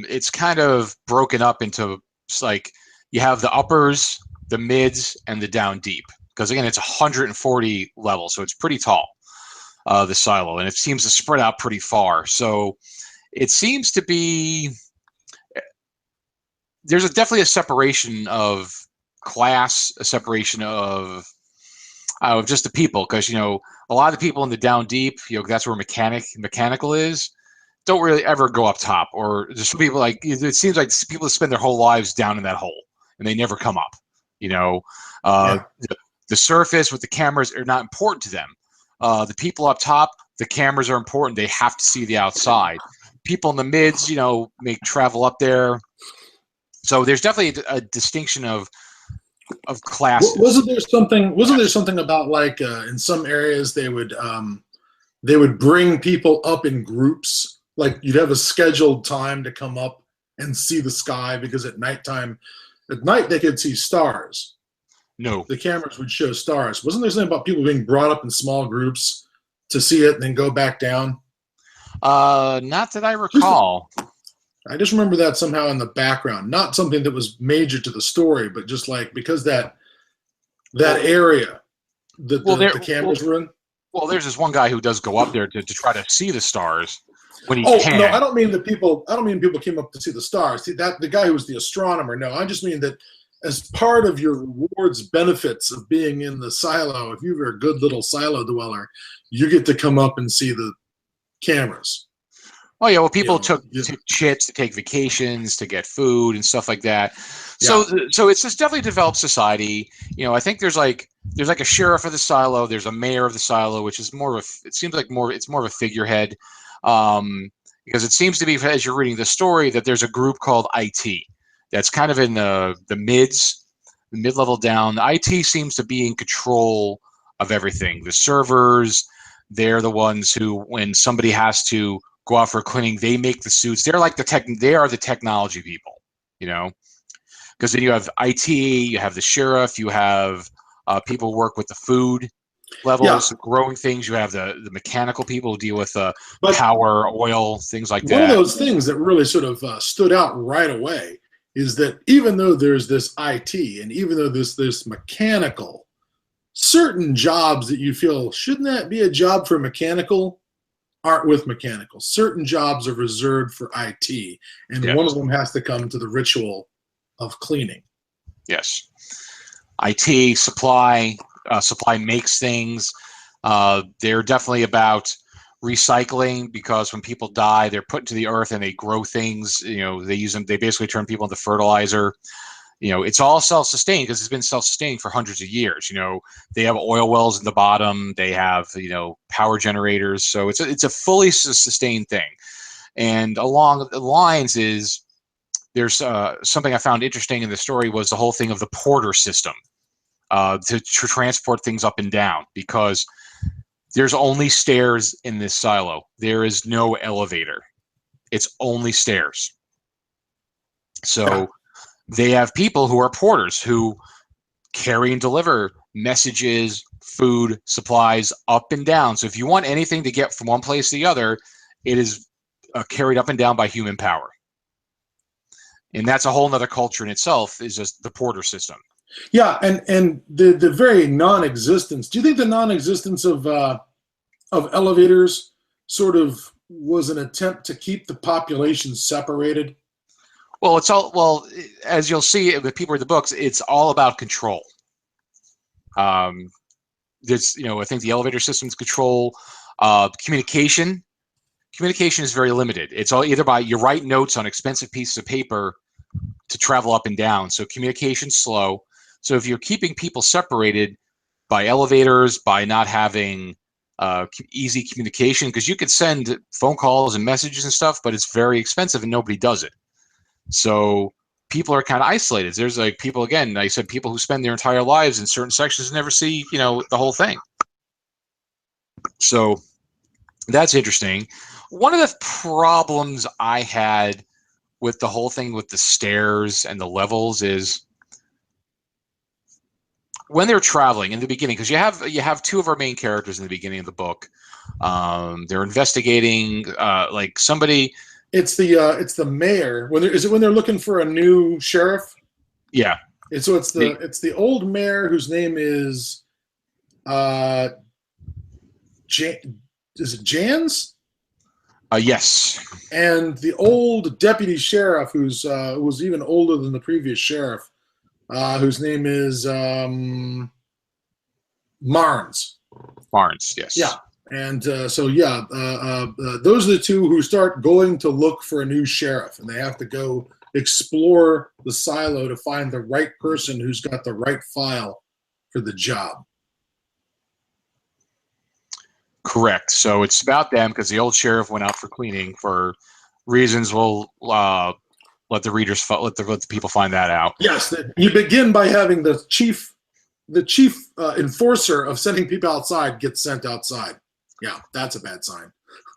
it's kind of broken up into like you have the uppers, the mids, and the down deep. Because again, it's 140 levels, so it's pretty tall, the silo, and it seems to spread out pretty far. So it seems to be there's definitely a separation of class, a separation of just the people, because a lot of the people in the down deep, that's where mechanical is, don't really ever go up top, or there's some people like it seems like people that spend their whole lives down in that hole and they never come up. The surface with the cameras are not important to them. The people up top, the cameras are important. They have to see the outside. People in the mids, may travel up there. So there's definitely a distinction of classes. Wasn't there something about like in some areas they would bring people up in groups, like you'd have a scheduled time to come up and see the sky, because at night they could see stars. No, the cameras would show stars. Wasn't there something about people being brought up in small groups to see it and then go back down? Not that I recall. I just remember that somehow in the background, not something that was major to the story, but just like because that area that the cameras were in. Well, there's this one guy who does go up there to try to see the stars when he can. No, I don't mean people came up to see the stars. See, that the guy who was the astronomer. No, I just mean that as part of your rewards benefits of being in the silo, if you're a good little silo dweller, you get to come up and see the cameras. Oh yeah, well, people took chits to take vacations, to get food and stuff like that. So it's just definitely developed society. I think there's like a sheriff of the silo, there's a mayor of the silo, which is more of a figurehead, because it seems to be, as you're reading the story, that there's a group called IT that's kind of in the mid-level down. The IT seems to be in control of everything. The servers, they're the ones who, when somebody has to go out for cleaning, they make the suits. They're like they are the technology people, because then you have IT, you have the sheriff, you have people who work with the food levels, growing things. You have the mechanical people who deal with power, oil, things like that. One of those things that really sort of stood out right away is that even though there's this IT and even though there's this mechanical, certain jobs that you feel, shouldn't that be a job for mechanical, aren't with mechanical. Certain jobs are reserved for IT, and one of them has to come to the ritual of cleaning. Yes. IT, supply makes things. They're definitely about recycling, because when people die, they're put into the earth and they grow things. They use them. They basically turn people into fertilizer. It's all self-sustained, because it's been self-sustaining for hundreds of years. They have oil wells in the bottom. They have power generators. So it's a fully sustained thing. And along the lines is there's something I found interesting in the story was the whole thing of the porter system, to transport things up and down, because there's only stairs in this silo. There is no elevator. It's only stairs. So they have people who are porters who carry and deliver messages, food, supplies up and down. So if you want anything to get from one place to the other, it is carried up and down by human power. And that's a whole nother culture in itself, is just the porter system. Yeah, and the very non-existence. Do you think the non-existence of elevators sort of was an attempt to keep the population separated? Well, as you'll see with people in the books, it's all about control. There's, I think the elevator systems control communication. Communication is very limited. It's all either by you write notes on expensive pieces of paper to travel up and down. So communication's slow. So if you're keeping people separated by elevators, by not having easy communication, because you could send phone calls and messages and stuff, but it's very expensive and nobody does it. So people are kind of isolated. There's like people, again, I said people who spend their entire lives in certain sections and never see, the whole thing. So that's interesting. One of the problems I had with the whole thing with the stairs and the levels is when they're traveling in the beginning, because you have two of our main characters in the beginning of the book. They're investigating like somebody. It's the mayor. When they're looking for a new sheriff? Yeah. It's the old mayor whose name is is it Jans? Yes. And the old deputy sheriff who was even older than the previous sheriff, whose name is Marnes. Marnes, yes. Yeah. And those are the two who start going to look for a new sheriff, and they have to go explore the silo to find the right person who's got the right file for the job. Correct. So it's about them because the old sheriff went out for cleaning for reasons we'll let the readers let the people find that out. Yes, you begin by having the chief enforcer of sending people outside gets sent outside. Yeah, that's a bad sign.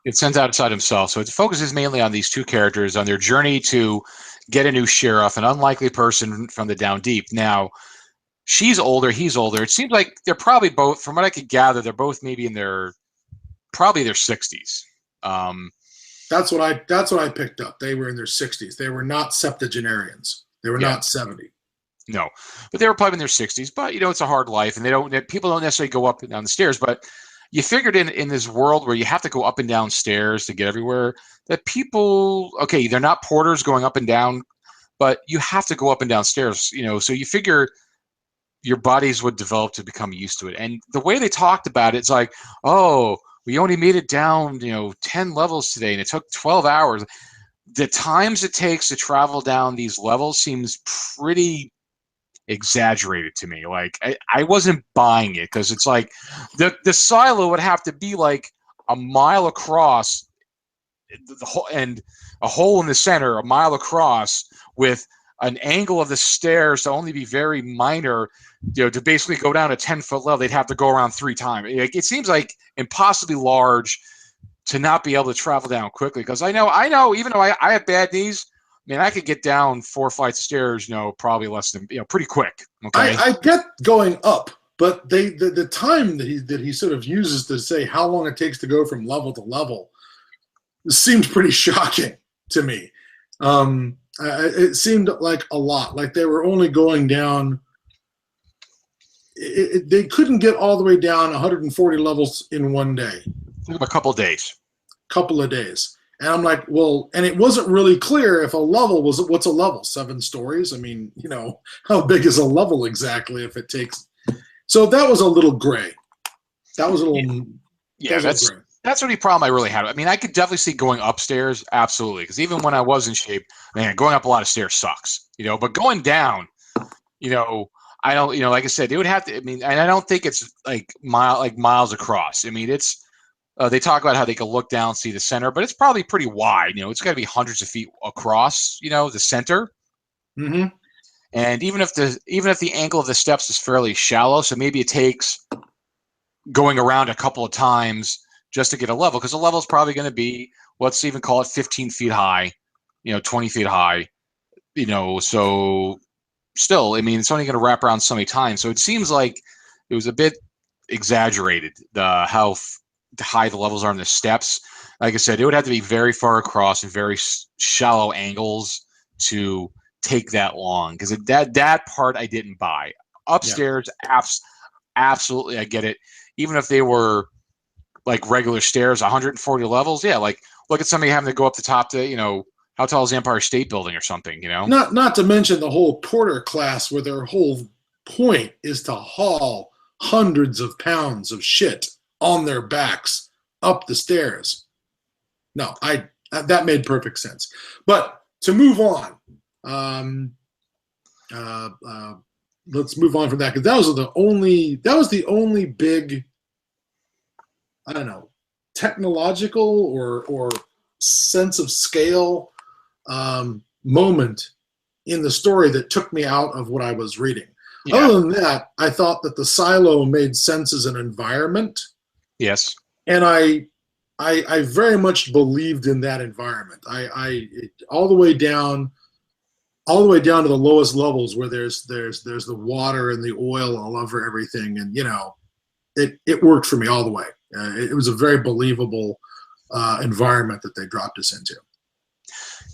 It sends outside himself. So it focuses mainly on these two characters on their journey to get a new sheriff, an unlikely person from the down deep. Now, she's older, he's older. It seems like they're probably both, from what I could gather, they're both maybe in their 60s. That's what I picked up. They were in their 60s. They were not septuagenarians. They were not 70. No, but they were probably in their 60s. But it's a hard life, and people don't necessarily go up and down the stairs. But you figured in this world where you have to go up and down stairs to get everywhere, that people, okay, they're not porters going up and down, but you have to go up and down stairs. So you figure your bodies would develop to become used to it. And the way they talked about it, it's like, oh, we only made it down, 10 levels today, and it took 12 hours. The times it takes to travel down these levels seems pretty exaggerated to me. Like, I wasn't buying it, because it's like the silo would have to be like a mile across, and a hole in the center, a mile across, with an angle of the stairs to only be very minor, to basically go down a 10-foot level. They'd have to go around 3 times. It seems like impossibly large to not be able to travel down quickly. Because I know, even though I have bad knees, man, I could get down 4 flights of stairs, probably less than, pretty quick. Okay. I get going up, but the time that he sort of uses to say how long it takes to go from level to level seemed pretty shocking to me. It seemed like a lot. Like they were only going down. They couldn't get all the way down 140 levels in one day. A couple of days. And I'm like, well, and it wasn't really clear if a level was, what's a level? 7 stories? I mean, how big is a level exactly if it takes? So that was a little gray. That was a little. Yeah, that's the only problem I really had. I mean, I could definitely see going upstairs, absolutely, because even when I was in shape, man, going up a lot of stairs sucks, but going down, I don't, like I said, they would have to, I mean, and I don't think it's like miles across. I mean, it's, they talk about how they can look down, see the center, but it's probably pretty wide. It's got to be hundreds of feet across, the center. Mm-hmm. And even if the angle of the steps is fairly shallow, so maybe it takes going around a couple of times just to get a level, because a level is probably going to be, let's even call it 15 feet high, 20 feet high, so still, I mean, it's only going to wrap around so many times. So it seems like it was a bit exaggerated, how high the levels are in the steps. Like I said, it would have to be very far across and very shallow angles to take that long, because that part I didn't buy. Upstairs, absolutely, I get it. Even if they were like regular stairs, 140 levels, yeah, like look at somebody having to go up the top to, how tall is the Empire State Building or something, Not to mention the whole porter class, where their whole point is to haul hundreds of pounds of shit on their backs up the stairs. No, that made perfect sense. But to move on, let's move on from that, because that was the only big, I don't know, technological or sense of scale moment in the story that took me out of what I was reading. Yeah. Other than that, I thought that the silo made sense as an environment. Yes. And I very much believed in that environment. I all the way down all the way down to the lowest levels where there's the water and the oil all over everything, and it worked for me all the way. It was a very believable environment that they dropped us into.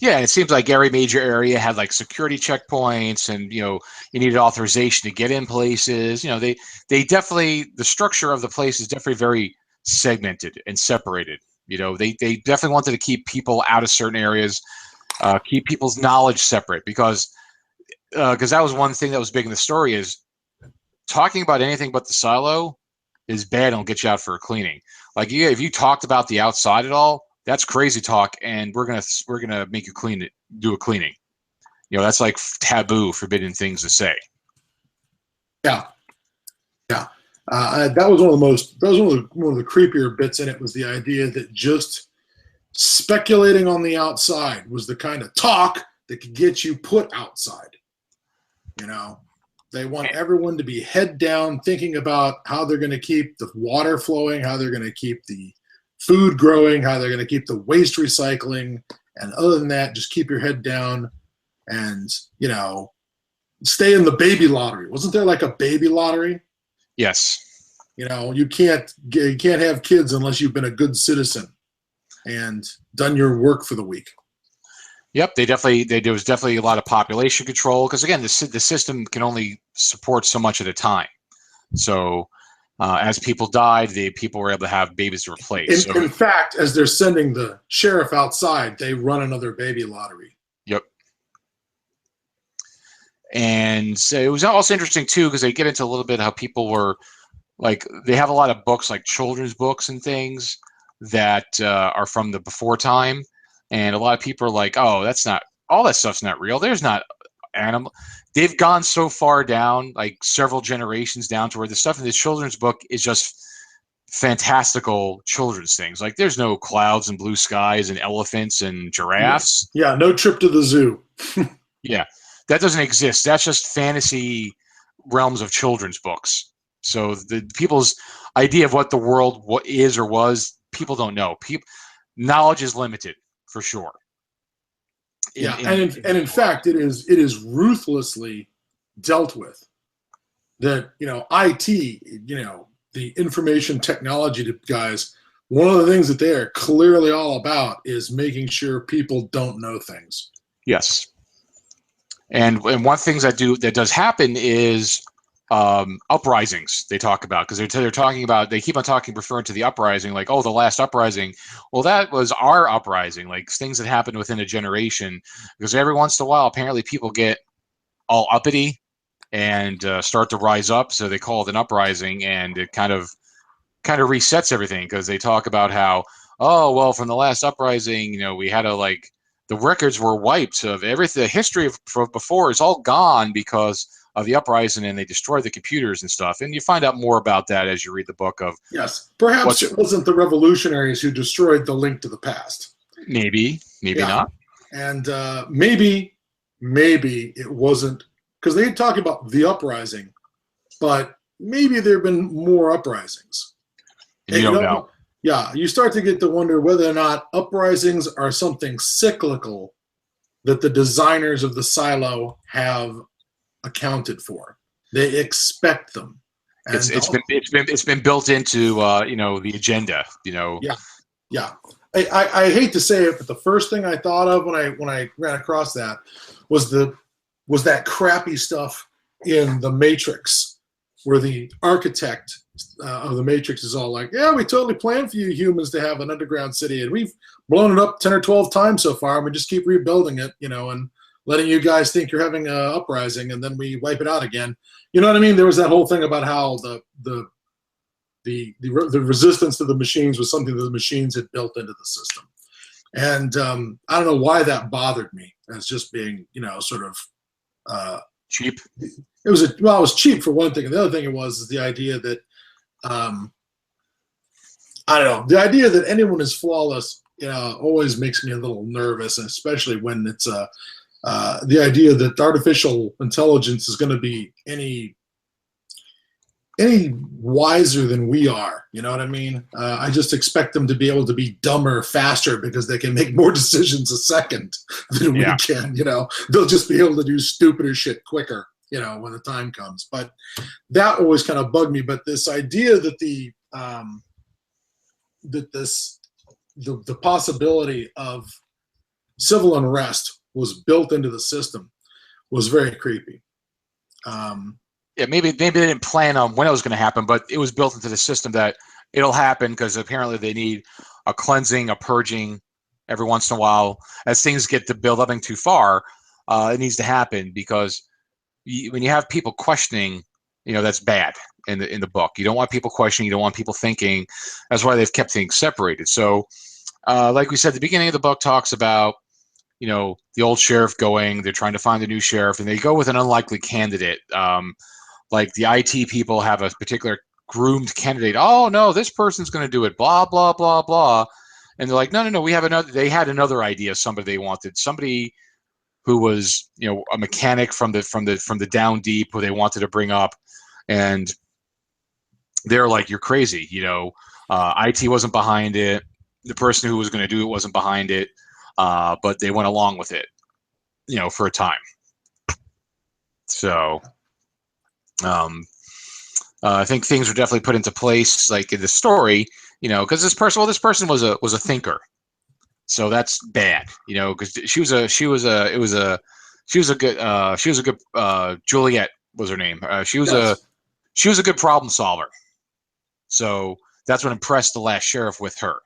Yeah, and it seems like every major area had like security checkpoints, and you needed authorization to get in places. They definitely, the structure of the place is definitely very segmented and separated. They definitely wanted to keep people out of certain areas, keep people's knowledge separate, because that was one thing that was big in the story, is talking about anything but the silo is bad and will get you out for a cleaning. Like, if you talked about the outside at all, that's crazy talk, and we're gonna make you do a cleaning. That's like taboo, forbidden things to say. Yeah. That was one of the creepier bits in it, was the idea that just speculating on the outside was the kind of talk that could get you put outside. They want everyone to be head down, thinking about how they're going to keep the water flowing, how they're going to keep the food growing, how they're going to keep the waste recycling, and other than that, just keep your head down and stay in the baby lottery. Wasn't there like a baby lottery? Yes. You can't have kids unless you've been a good citizen and done your work for the week. Yep, there was definitely a lot of population control, because again, the system can only support so much at a time. So as people died, people were able to have babies to replace. In fact, as they're sending the sheriff outside, they run another baby lottery. Yep. And so it was also interesting too, because they get into a little bit how people were like, they have a lot of books, like children's books and things that are from the before time, and a lot of people are like, oh, that's not, all that stuff's not real. There's not animal. They've gone so far down, like several generations down, to where the stuff in this children's book is just fantastical children's things. Like, there's no clouds and blue skies and elephants and giraffes. Yeah, no trip to the zoo. Yeah, that doesn't exist. That's just fantasy realms of children's books. So the people's idea of what the world is or was, people don't know. Knowledge is limited, for sure. In fact, it is ruthlessly dealt with. That IT, the information technology guys, one of the things that they are clearly all about is making sure people don't know things. Yes, and one thing that does happen is uprisings. They talk about, because they're talking about, they keep on referring to the uprising, like, oh, the last uprising. Well, that was our uprising, like things that happened within a generation. Because every once in a while, apparently, people get all uppity and start to rise up, so they call it an uprising, and it kind of resets everything, because they talk about how, oh, well, from the last uprising, we had the records were wiped of everything. The history of before is all gone because of the uprising, and they destroyed the computers and stuff. And you find out more about that as you read the book of. Yes, perhaps it wasn't the revolutionaries who destroyed the link to the past. Maybe not. And maybe it wasn't, because they talk about the uprising, but maybe there have been more uprisings. And you don't know. Yeah, you start to get to wonder whether or not uprisings are something cyclical that the designers of the silo have accounted for. They expect them. And it's been built into the agenda. Yeah. I hate to say it, but the first thing I thought of when I ran across that was that crappy stuff in The Matrix, where the architect of The Matrix is all like, yeah, we totally planned for you humans to have an underground city, and we've blown it up 10 or 12 times so far, and we just keep rebuilding it, and letting you guys think you're having an uprising, and then we wipe it out again. You know what I mean? There was that whole thing about how the resistance to the machines was something that the machines had built into the system. And I don't know why that bothered me as just being, sort of cheap. It was cheap for one thing. And the other thing is the idea that, I don't know, the idea that anyone is flawless, always makes me a little nervous, and especially when it's the idea that artificial intelligence is going to be any any wiser than we are. You know what I mean? I just expect them to be able to be dumber faster because they can make more decisions a second than we can. You know, they'll just be able to do stupider shit quicker, you know, when the time comes. But that always kind of bugged me. But this idea that the possibility of civil unrest was built into the system was very creepy. Yeah, maybe they didn't plan on when it was going to happen, but it was built into the system that it'll happen because apparently they need a cleansing, a purging every once in a while. As things get to building too far, it needs to happen because when you have people questioning, you know, that's bad in the book. You don't want people questioning. You don't want people thinking. That's why they've kept things separated. So, like we said, the beginning of the book talks about, you know, the old sheriff going. They're trying to find a new sheriff, and they go with an unlikely candidate. Like the IT people have a particular groomed candidate. Oh no, this person's going to do it. Blah blah blah blah. And they're like, no. We have another. They had another idea. Somebody they wanted. Somebody who was, you know, a mechanic from the down deep who they wanted to bring up, and they're like, you're crazy. You know, IT wasn't behind it. The person who was going to do it wasn't behind it. But they went along with it, you know, for a time. So. I think things were definitely put into place, like in the story, you know, because this person was a thinker, so that's bad, you know, because she was a good Juliet was her name. She was a good problem solver, so that's what impressed the last sheriff with her,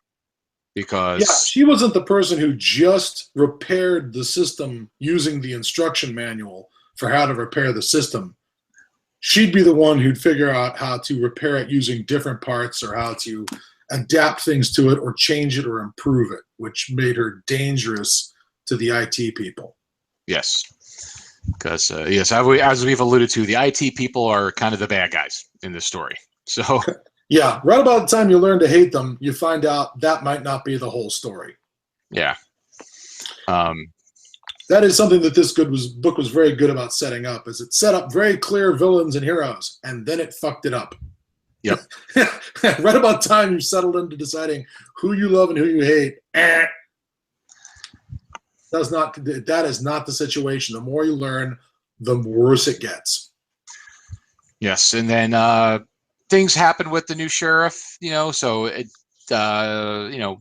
because she wasn't the person who just repaired the system using the instruction manual for how to repair the system. She'd be the one who'd figure out how to repair it using different parts or how to adapt things to it or change it or improve it, which made her dangerous to the IT people. Yes. Because, as we've alluded to, the IT people are kind of the bad guys in this story. So, yeah, right about the time you learn to hate them, you find out that might not be the whole story. Yeah. That is something that this book was very good about setting up, is it set up very clear villains and heroes, and then it fucked it up. Yep. Right about time you settled into deciding who you love and who you hate. That is not the situation. The more you learn, the worse it gets. Yes, and then things happen with the new sheriff, you know, so it, you know,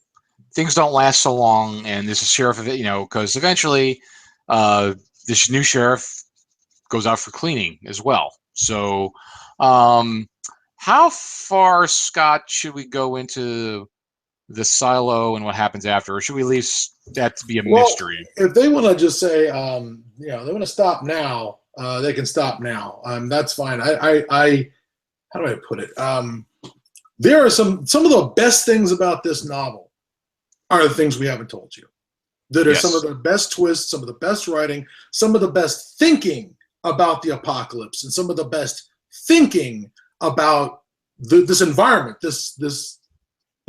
things don't last so long, and this is sheriff of it, you know, because eventually this new sheriff goes out for cleaning as well. So how far, Scott, should we go into the silo and what happens after, or should we leave that to be a mystery? If they want to just say, you know, they want to stop now, they can stop now. That's fine. I how do I put it? There are some of the best things about this novel are the things we haven't told you. That are some of the best twists, some of the best writing, some of the best thinking about the apocalypse, and some of the best thinking about this environment, this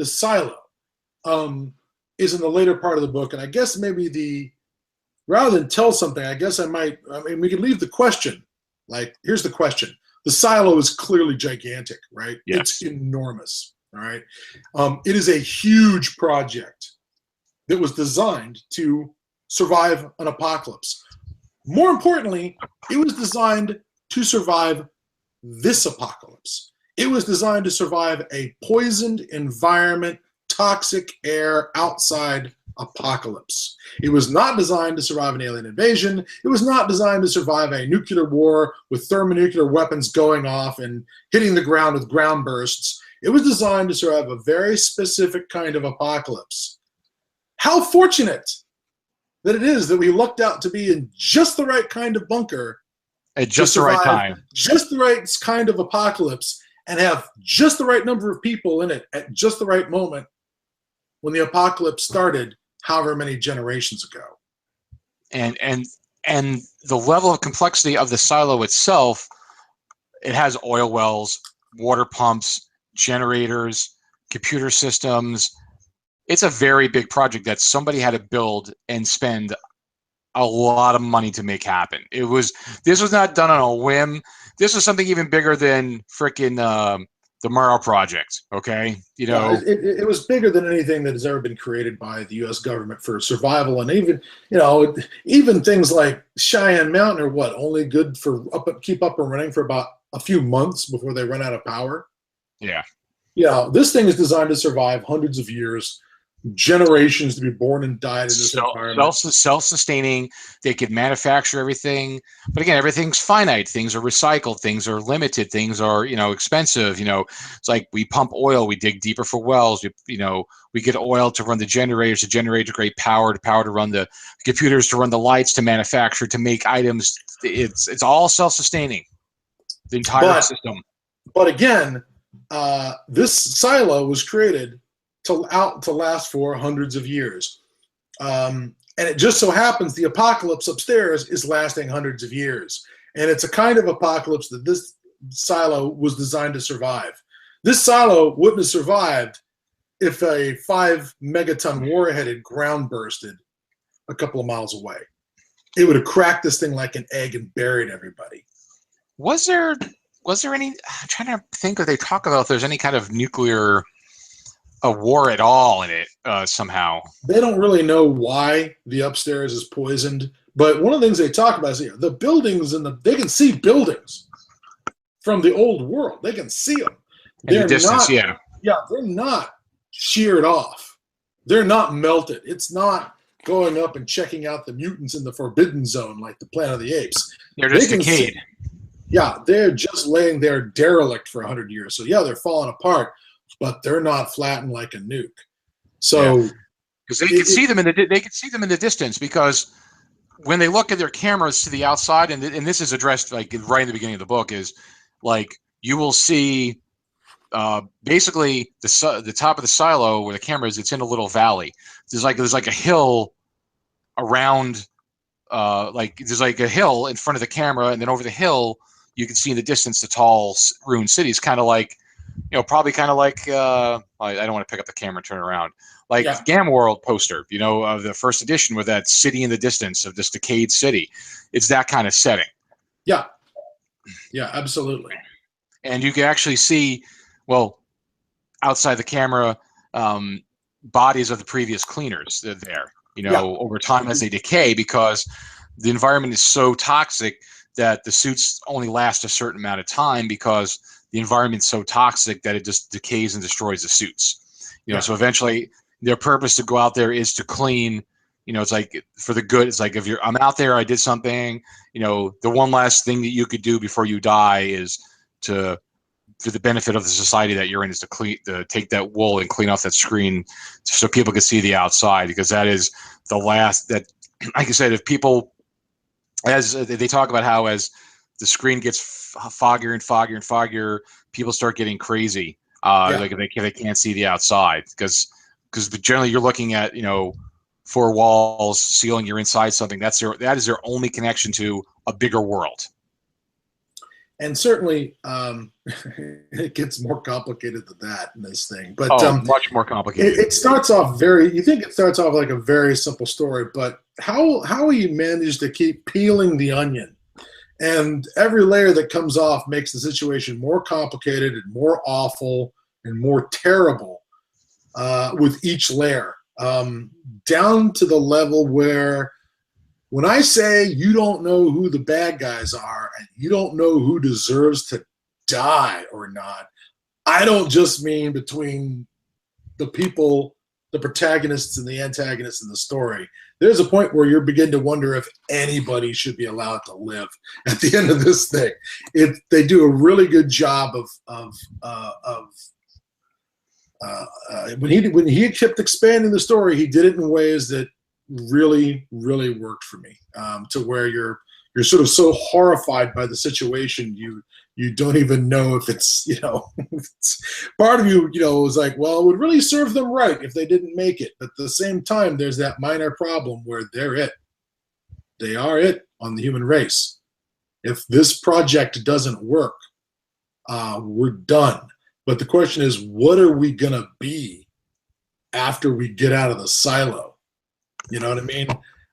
silo, is in the later part of the book. And I guess maybe rather than tell something, I mean, we could leave the question. Like, here's the question. The silo is clearly gigantic, right? Yes. It's enormous, all right? It is a huge project that was designed to survive an apocalypse. More importantly, it was designed to survive this apocalypse. It was designed to survive a poisoned environment, toxic air outside apocalypse. It was not designed to survive an alien invasion. It was not designed to survive a nuclear war with thermonuclear weapons going off and hitting the ground with ground bursts. It was designed to survive a very specific kind of apocalypse. How fortunate that it is that we lucked out to be in just the right kind of bunker at just the right time, just the right kind of apocalypse, and have just the right number of people in it at just the right moment when the apocalypse started, however many generations ago. And the level of complexity of the silo itself, it has oil wells, water pumps, generators, computer systems. It's a very big project that somebody had to build and spend a lot of money to make happen. This was not done on a whim. this is something even bigger than frickin' the Morrow Project. Okay, you know, it was bigger than anything that has ever been created by the U.S. government for survival, and even things like Cheyenne Mountain are only good for keep up and running for about a few months before they run out of power. Yeah. This thing is designed to survive hundreds of years, generations to be born and died in this environment. Self-sustaining. They could manufacture everything, but again, everything's finite. Things are recycled. Things are limited. Things are expensive. It's like we pump oil. We dig deeper for wells. We get oil to run the generators. The generators create power to run the computers, to run the lights, to manufacture, to make items. It's all self-sustaining. The entire system. But again, this silo was created to last for hundreds of years. And it just so happens the apocalypse upstairs is lasting hundreds of years. And it's a kind of apocalypse that this silo was designed to survive. This silo wouldn't have survived if a 5 megaton warhead had ground bursted a couple of miles away. It would have cracked this thing like an egg and buried everybody. Was there any, I'm trying to think if they talk about if there's any kind of nuclear war at all in it somehow. They don't really know why the upstairs is poisoned, but one of the things they talk about is the buildings they can see buildings from the old world. They can see them. They're distance, they're not sheared off. They're not melted. It's not going up and checking out the mutants in the Forbidden Zone like the Planet of the Apes. They're just decayed. They're just laying there derelict for 100 years. So they're falling apart, but they're not flattened like a nuke. So because they can see them in the distance, because when they look at their cameras to the outside, and this is addressed like right in the beginning of the book, is like you will see basically the top of the silo where the camera is. It's in a little valley. There's like a hill around, there's like a hill in front of the camera, and then over the hill you can see in the distance the tall ruined cities, kind of like, probably kind of like, I don't want to pick up the camera and turn it around, like Gamma World poster, of the first edition with that city in the distance of this decayed city. It's that kind of setting. Yeah, absolutely. And you can actually see, outside the camera, bodies of the previous cleaners that are there, over time as they decay, because the environment is so toxic that the suits only last a certain amount of time, because the environment's so toxic that it just decays and destroys the suits. So eventually their purpose to go out there is to clean. It's like for the good. It's like I'm out there, I did something. The one last thing that you could do before you die is for the benefit of the society that you're in, is to take that wool and clean off that screen so people can see the outside, because that is the last that, like I said, if people, as they talk about how as the screen gets foggier and foggier and foggier, people start getting crazy. Like they can't see the outside, because generally you're looking at, 4 walls, ceiling, you're inside something. That is their only connection to a bigger world. And certainly, it gets more complicated than that in this thing. But much more complicated. It starts off you think it starts off like a very simple story, but how he managed to keep peeling the onion, and every layer that comes off makes the situation more complicated and more awful and more terrible with each layer, down to the level where, when I say you don't know who the bad guys are and you don't know who deserves to die or not, I don't just mean between the people, the protagonists and the antagonists in the story. There's a point where you begin to wonder if anybody should be allowed to live at the end of this thing. They do a really good job of when he kept expanding the story, he did it in ways that really, really worked for me, to where you're sort of so horrified by the situation you don't even know if it's part of you was like, well, it would really serve them right if they didn't make it, but at the same time there's that minor problem where they are it on the human race. If this project doesn't work, we're done. But the question is, what are we gonna be after we get out of the silo? You know what I mean?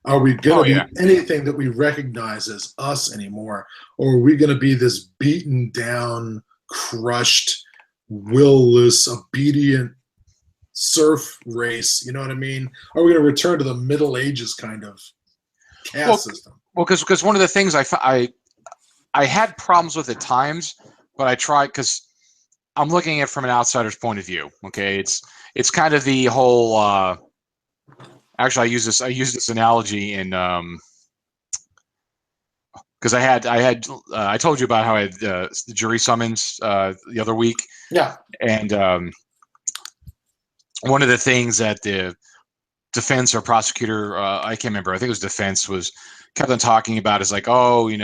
Are we going Oh to yeah. be anything that we recognize as us anymore? Or are we going to be this beaten down, crushed, willless, obedient surf race? You know what I mean? Are we going to return to the Middle Ages kind of caste system? Well, because one of the things I had problems with at times, but I tried because I'm looking at it from an outsider's point of view. Okay, it's kind of the whole. Actually, I use this analogy in because I told you about how I had the jury summons the other week. Yeah. And one of the things that the defense or prosecutor, I can't remember, I think it was defense, was kept on talking about is like, oh, you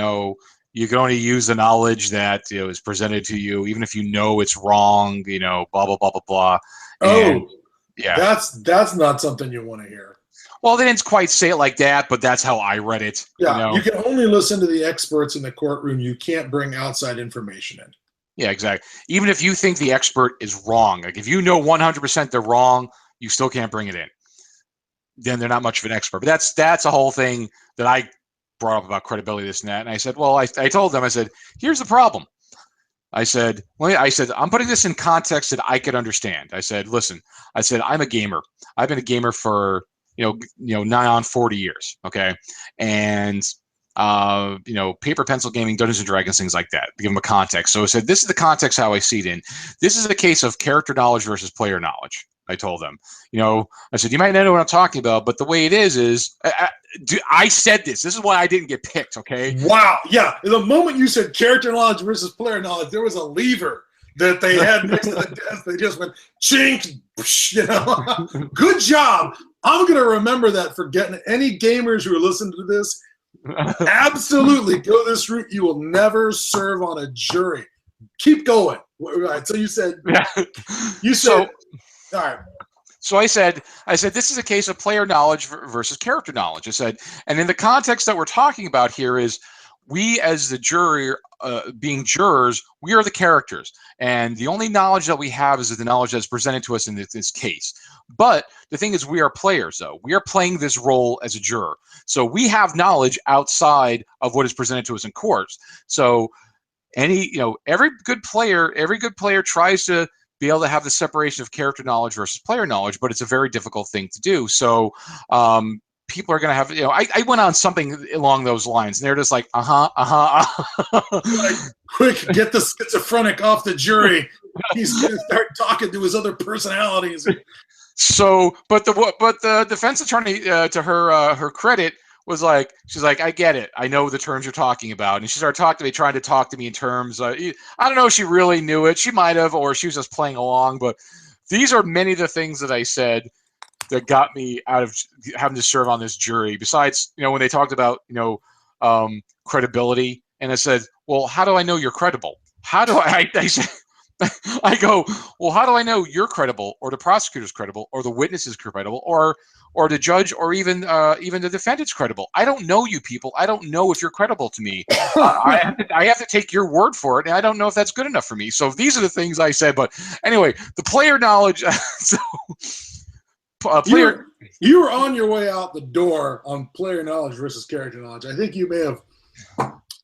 can only use the knowledge that is presented to you, even if you know it's wrong, blah, blah, blah, blah, blah. And, yeah. That's not something you want to hear. Well, they didn't quite say it like that, but that's how I read it. Yeah, you can only listen to the experts in the courtroom. You can't bring outside information in. Yeah, exactly. Even if you think the expert is wrong, like if you know 100% they're wrong, you still can't bring it in. Then they're not much of an expert. But that's a whole thing that I brought up about credibility, this and that. And I said, well, I told them, I said, here's the problem. I said, I'm putting this in context that I could understand. I said, listen, I'm a gamer. I've been a gamer for nigh on 40 years. Okay. And, paper pencil gaming, Dungeons and Dragons, things like that, to give them a context. So I said, this is the context how I see it in. This is a case of character knowledge versus player knowledge. I told them, I said, you might not know what I'm talking about, but the way it is I said this. This is why I didn't get picked. Okay. Wow. Yeah. The moment you said character knowledge versus player knowledge, there was a lever that they had next to the desk. They just went chink, Good job. I'm going to remember that for getting any gamers who are listening to this. Absolutely go this route. You will never serve on a jury. Keep going. All right. So you said, all right. So I said, this is a case of player knowledge versus character knowledge. I said, and in the context that we're talking about here is we as the jury, being jurors, we are the characters. And the only knowledge that we have is the knowledge that's presented to us in this case. But the thing is, we are players, though. We are playing this role as a juror. So we have knowledge outside of what is presented to us in courts. So every good player tries to be able to have the separation of character knowledge versus player knowledge, but it's a very difficult thing to do. So people are going to have, I went on something along those lines, and they're just like, Like, quick, get the schizophrenic off the jury. He's going to start talking to his other personalities. So, but the defense attorney, to her credit, was like, she's like, I get it. I know the terms you're talking about. And she started trying to talk to me in terms, I don't know if she really knew it. She might have, or she was just playing along. But these are many of the things that I said that got me out of having to serve on this jury. Besides, when they talked about, credibility, and I said, well, how do I know you're credible? How do I said, I go, well, how do I know you're credible, or the prosecutor's credible, or the witness is credible, or the judge, or even the defendant's credible? I don't know you people. I don't know if you're credible to me. I have to take your word for it, and I don't know if that's good enough for me. So these are the things I said. But anyway, the player knowledge. You were on your way out the door on player knowledge versus character knowledge. I think you may have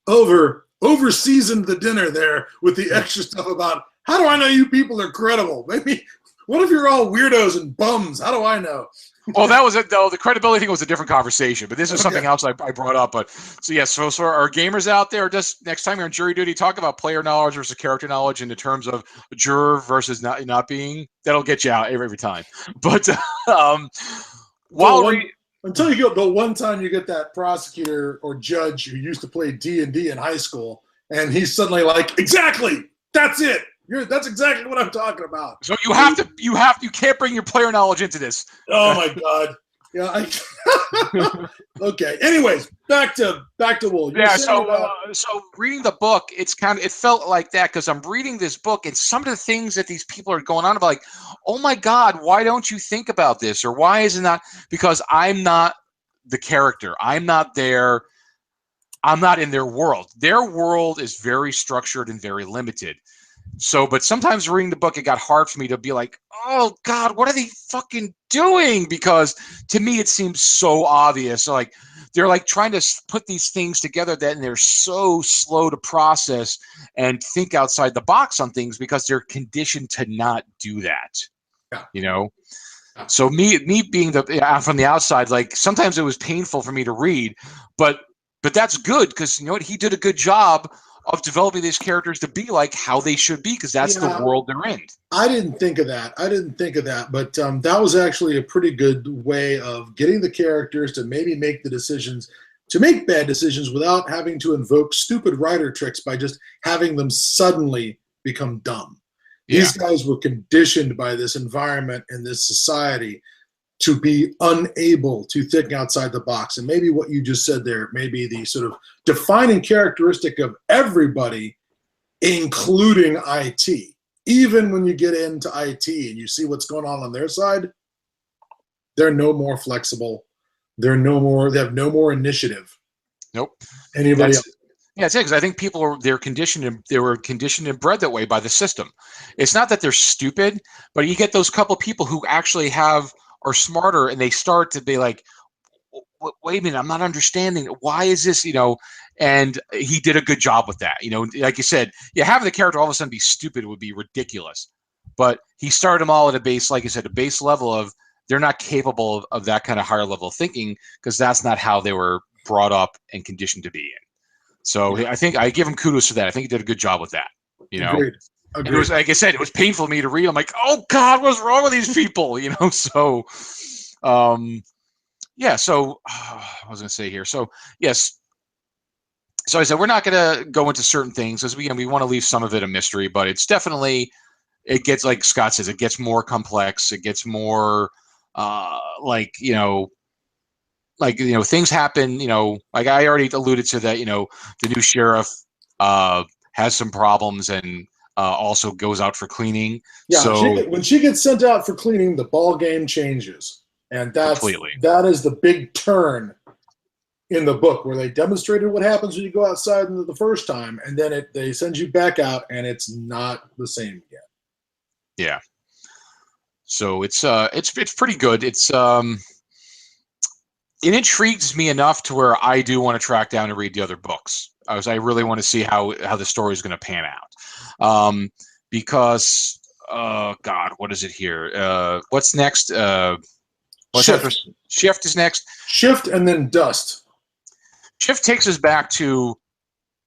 over-seasoned the dinner there with the extra stuff about how do I know you people are credible? Maybe what if you're all weirdos and bums? How do I know? Well, that was it, though. The credibility thing was a different conversation, but this is something else I brought up. But so yes, so our gamers out there, just next time you're on jury duty, talk about player knowledge versus character knowledge in the terms of juror versus not being. That'll get you out every time. But until you go the one time you get that prosecutor or judge who used to play D&D in high school, and he's suddenly like, exactly, that's it. That's exactly what I'm talking about. So you can't bring your player knowledge into this. Oh my God. Yeah. Okay. Anyways, back to Wool. Yeah. So reading the book, it felt like that because I'm reading this book, and some of the things that these people are going on about, like, oh my God, why don't you think about this, or why is it not? Because I'm not the character. I'm not there. I'm not in their world. Their world is very structured and very limited. So, but sometimes reading the book, it got hard for me to be like, oh God, what are they fucking doing? Because to me, it seems so obvious. Like they're like trying to put these things together that and they're so slow to process and think outside the box on things because they're conditioned to not do that. Yeah. You know? So me being from the outside, like sometimes it was painful for me to read, but that's good because you know what, he did a good job of developing these characters to be like how they should be because that's the world they're in. I didn't think of that. But that was actually a pretty good way of getting the characters to maybe make the decisions, to make bad decisions without having to invoke stupid writer tricks by just having them suddenly become dumb. These guys were conditioned by this environment and this society to be unable to think outside the box. And maybe what you just said there may be the sort of defining characteristic of everybody, including IT. Even when you get into IT and you see what's going on their side, they're no more flexible. They have no more initiative. Nope. Anybody else? Yeah, it's it because I think people were conditioned and bred that way by the system. It's not that they're stupid, but you get those couple people who actually are smarter, and they start to be like, "Wait a minute, I'm not understanding. Why is this?" You know, and he did a good job with that. You know, like you said, having the character all of a sudden be stupid would be ridiculous, but he started them all at a base, like you said, a base level of they're not capable of that kind of higher level of thinking because that's not how they were brought up and conditioned to be in. So I think I give him kudos for that. I think he did a good job with that. You know, Agreed. And it was, like I said, it was painful for me to read. I'm like, oh God, what's wrong with these people? You know, so yeah. So I was going to say here. So yes. So I said we're not going to go into certain things because we want to leave some of it a mystery, but it's definitely, it gets, like Scott says, it gets more complex. It gets more things happen, like I already alluded to that, the new sheriff has some problems and also goes out for cleaning. Yeah, so when she gets sent out for cleaning, the ball game changes. And that is the big turn in the book where they demonstrated what happens when you go outside the first time, and then they send you back out and it's not the same again. Yeah. So it's pretty good. It intrigues me enough to where I do want to track down and read the other books. I really want to see how the story is going to pan out. Because, God, what is it here? What's next? Shift is next. Shift and then Dust. Shift takes us back to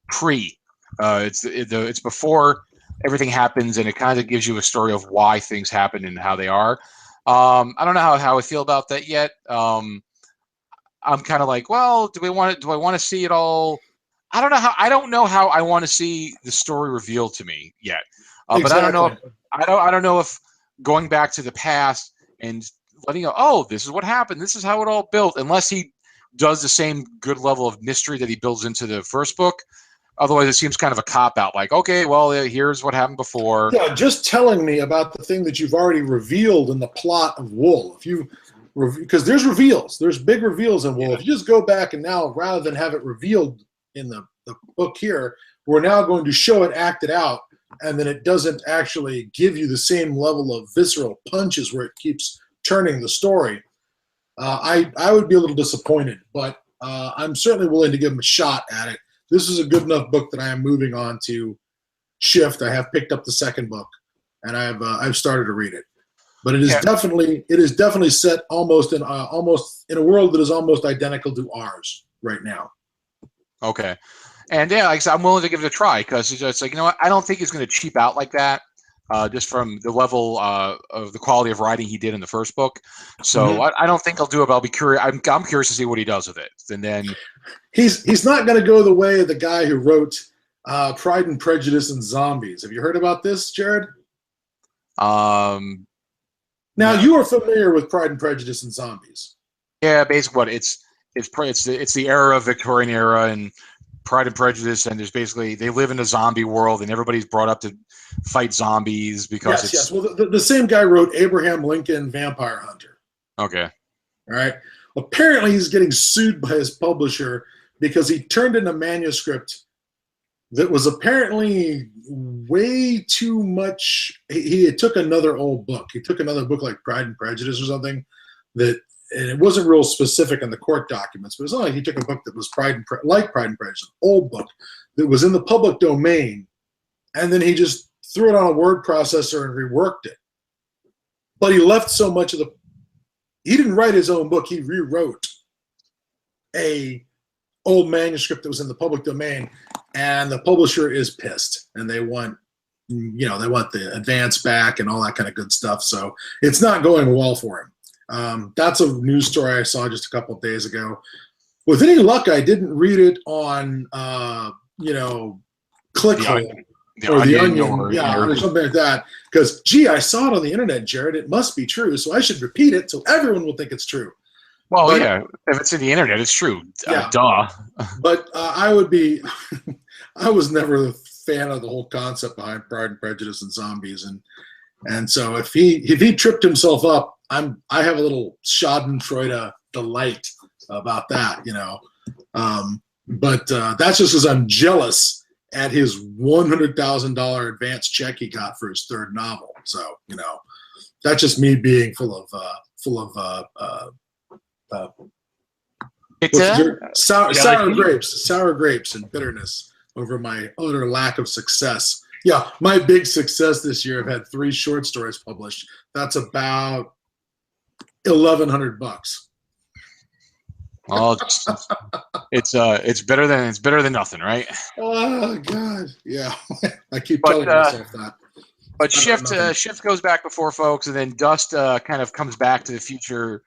pre. It's before everything happens, and it kind of gives you a story of why things happen and how they are. I don't know how I feel about that yet. I'm kind of like, well, do I want to see it all? I don't know how I want to see the story revealed to me yet. Exactly. But I don't know if going back to the past and letting go, oh, this is what happened, this is how it all built, unless he does the same good level of mystery that he builds into the first book. Otherwise, it seems kind of a cop-out, like, okay, well, here's what happened before. Yeah, just telling me about the thing that you've already revealed in the plot of Wool. Because there's reveals. There's big reveals in Wool. If you just go back and now, rather than have it revealed in the book here, we're now going to show it acted out, and then it doesn't actually give you the same level of visceral punches where it keeps turning the story. I would be a little disappointed, but I'm certainly willing to give him a shot at it. This is a good enough book that I am moving on to Shift. I have picked up the second book, and I've started to read it. But it is definitely set almost in a world that is almost identical to ours right now. Okay, and yeah, like I said, I'm willing to give it a try because it's like, what, I don't think he's going to cheap out like that. Just from the level of the quality of writing he did in the first book. So I don't think I'll do it, but I'll be curious. I'm curious to see what he does with it. And then he's not going to go the way of the guy who wrote Pride and Prejudice and Zombies. Have you heard about this, Jared? Now, you are familiar with Pride and Prejudice and Zombies. Yeah, basically it's the era, Victorian era, and Pride and Prejudice, and there's basically, they live in a zombie world, and everybody's brought up to fight zombies because yes. Well, the same guy wrote Abraham Lincoln Vampire Hunter. Okay. All right. Apparently, he's getting sued by his publisher because he turned in a manuscript that was apparently way too much. He took another old book. He took another book like Pride and Prejudice or something that, and it wasn't real specific in the court documents, but it's not like he took a book that was like Pride and Prejudice, an old book that was in the public domain, and then he just threw it on a word processor and reworked it. But he left so much of he didn't write his own book. He rewrote a old manuscript that was in the public domain, and the publisher is pissed, and they want the advance back and all that kind of good stuff. So it's not going well for him. That's a news story I saw just a couple of days ago. With any luck, I didn't read it on ClickHole or The Onion, or something like that. Because, I saw it on the internet, Jared. It must be true, so I should repeat it so everyone will think it's true. Well, if it's in the internet, it's true. Yeah. Duh. But I was never a fan of the whole concept behind Pride and Prejudice and zombies, and so if he tripped himself up, I have a little Schadenfreude delight about that, But that's just because I'm jealous at his $100,000 advance check he got for his third novel. So that's just me being full of sour grapes and bitterness over my utter lack of success. Yeah, my big success this year, I've had 3 short stories published. That's about $1,100. Well, it's better than nothing, right? Oh God, yeah. I keep telling myself that. But Shift goes back before, folks, and then Dust kind of comes back to the future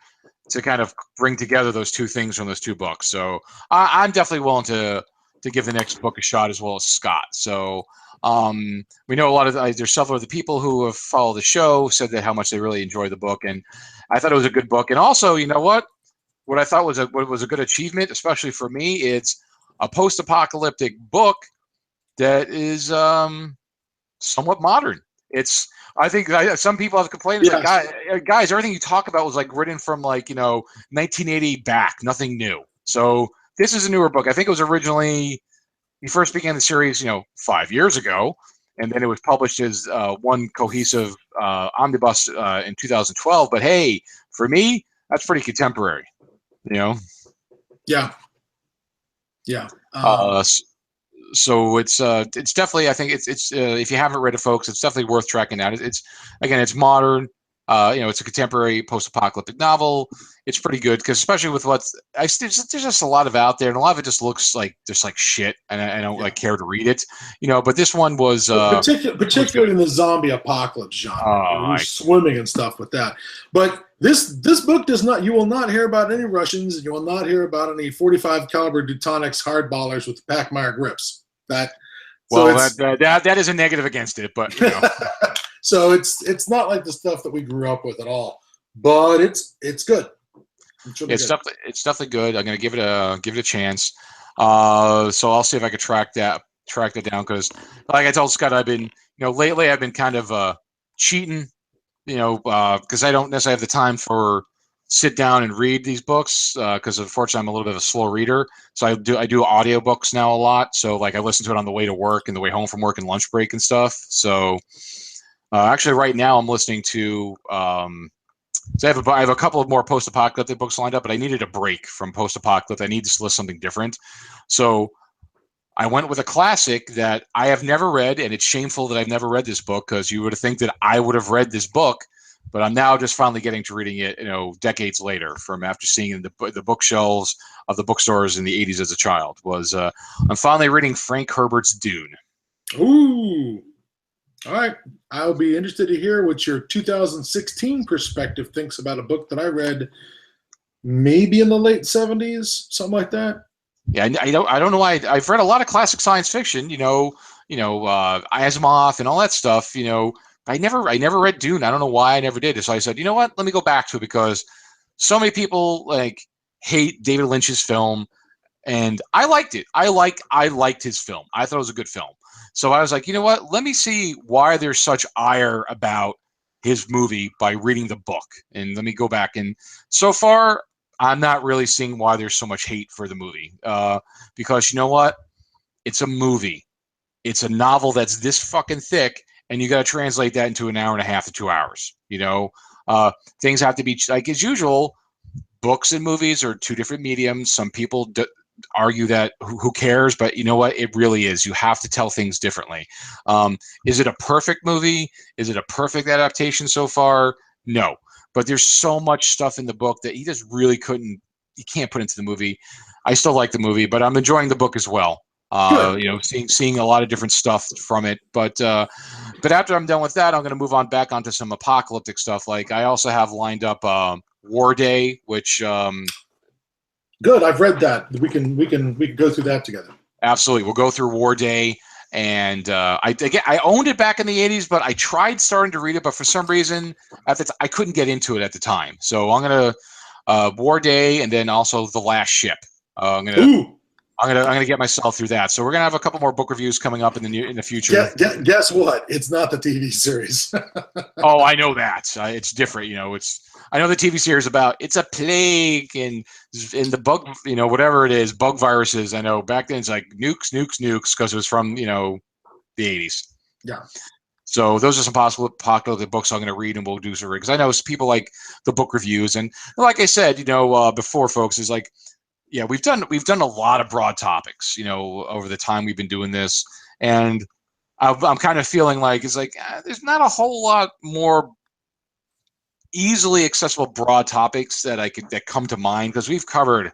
to kind of bring together those two things from those 2 books. So I'm definitely willing to give the next book a shot, as well as Scott. So we know a lot of there's several of the people who have followed the show said that how much they really enjoyed the book, and I thought it was a good book. And also, you know what I thought was a good achievement, especially for me, it's a post-apocalyptic book that is somewhat modern. I think some people have complained. Yes. Like, guys, everything you talk about was like written from 1980 back, nothing new. So this is a newer book. I think it was originally, he first began the series, 5 years ago, and then it was published as one cohesive omnibus in 2012. But hey, for me, that's pretty contemporary, Yeah. So it's definitely, I think it's if you haven't read it, folks, it's definitely worth tracking out. It's modern. It's a contemporary post-apocalyptic novel. It's pretty good because, especially with there's just a lot of out there, and a lot of it just looks like just like shit, and I don't care to read it. But this one was particularly in the zombie apocalypse genre. We're swimming and stuff with that. But this book does not. You will not hear about any Russians, and you will not hear about any 45 caliber Deutonics hardballers with Packmeyer grips. That is a negative against it, but so it's not like the stuff that we grew up with at all. But it's good. It's definitely good. I'm gonna give it a chance. So I'll see if I can track that down, because like I told Scott, I've been lately I've been kind of cheating, because I don't necessarily have the time for sit down and read these books, because unfortunately I'm a little bit of a slow reader. So I do audiobooks now a lot. So like I listen to it on the way to work and the way home from work and lunch break and stuff. So actually right now I'm listening to so I have a couple of more post-apocalyptic books lined up, but I needed a break from post-apocalyptic. I need to list something different. So I went with a classic that I have never read, and it's shameful that I've never read this book, because you would think that I would have read this book, but I'm now just finally getting to reading it, decades later, from after seeing it in the bookshelves of the bookstores in the 80s as a child. I'm finally reading Frank Herbert's Dune. Ooh. All right. I'll be interested to hear what your 2016 perspective thinks about a book that I read maybe in the late 70s, something like that. Yeah, I don't know why. I've read a lot of classic science fiction, Asimov and all that stuff, I never read Dune. I don't know why I never did. So I said, you know what? Let me go back to it, because so many people hate David Lynch's film, and I liked it. I liked his film. I thought it was a good film. So I was like, you know what? Let me see why there's such ire about his movie by reading the book, and let me go back. And so far, I'm not really seeing why there's so much hate for the movie, because you know what? It's a movie. it's a novel that's this fucking thick, and you got to translate that into an hour and a half to 2 hours. Things have to be like as usual. Books and movies are two different mediums. Some people argue that who cares, but you know what? It really is. You have to tell things differently. Is it a perfect movie? Is it a perfect adaptation so far? No, but there's so much stuff in the book that he just really couldn't. You can't put into the movie. I still like the movie, but I'm enjoying the book as well. Seeing a lot of different stuff from it. But after I'm done with that, I'm going to move on back onto some apocalyptic stuff. Like I also have lined up War Day, which good. I've read that. We can go through that together. Absolutely, we'll go through War Day. And I owned it back in the 80s, but I tried starting to read it, but for some reason I couldn't get into it at the time. So I'm gonna War Day, and then also The Last Ship. I'm gonna get myself through that. So we're gonna have a couple more book reviews coming up in the future. Guess what? It's not the TV series. Oh, I know that. It's different. I know the TV series about it's a plague and in the bug, whatever it is, bug viruses. I know back then it's like nukes because it was from the 80s. Yeah. So those are some possible popular books I'm going to read, and we'll do some because I know people like the book reviews, and like I said, before, folks, is like, yeah, we've done a lot of broad topics, over the time we've been doing this, and I'm kind of feeling like it's like there's not a whole lot more easily accessible broad topics that come to mind because we've covered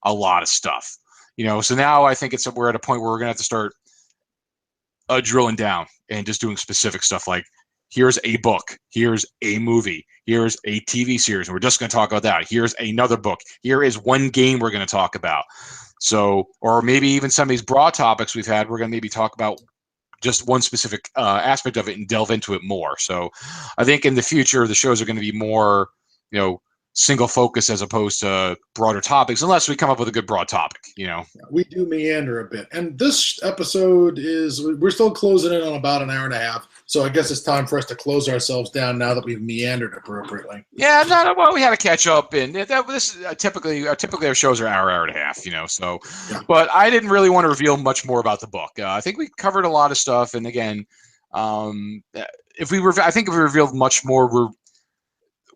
a lot of stuff, So now I think we're at a point where we're gonna have to start drilling down and just doing specific stuff like here's a book, here's a movie, here's a TV series, and we're just going to talk about that. Here's another book. Here is one game we're going to talk about. So, or maybe even some of these broad topics we've had, we're going to maybe talk about just one specific aspect of it and delve into it more. So I think in the future, the shows are going to be more, single focus as opposed to broader topics, unless we come up with a good broad topic, We do meander a bit. And this episode we're still closing in on about an hour and a half. So I guess it's time for us to close ourselves down now that we've meandered appropriately. Yeah, we had to catch up, and this typically our shows are hour and a half, So, yeah. But I didn't really want to reveal much more about the book. I think we covered a lot of stuff, and again, if we revealed much more,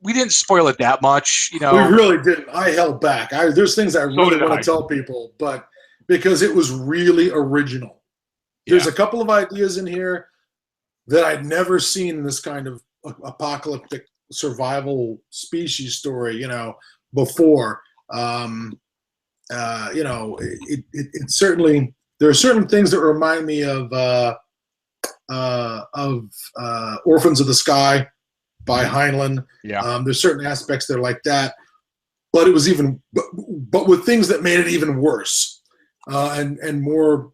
we didn't spoil it that much, We really didn't. I held back. There's things I really want to tell people, but because it was really original. There's a couple of ideas in here that I'd never seen in this kind of apocalyptic survival species story, before. It certainly, there are certain things that remind me of Orphans of the Sky by Heinlein. Yeah. There's certain aspects that are like that, but it was but with things that made it even worse, and more.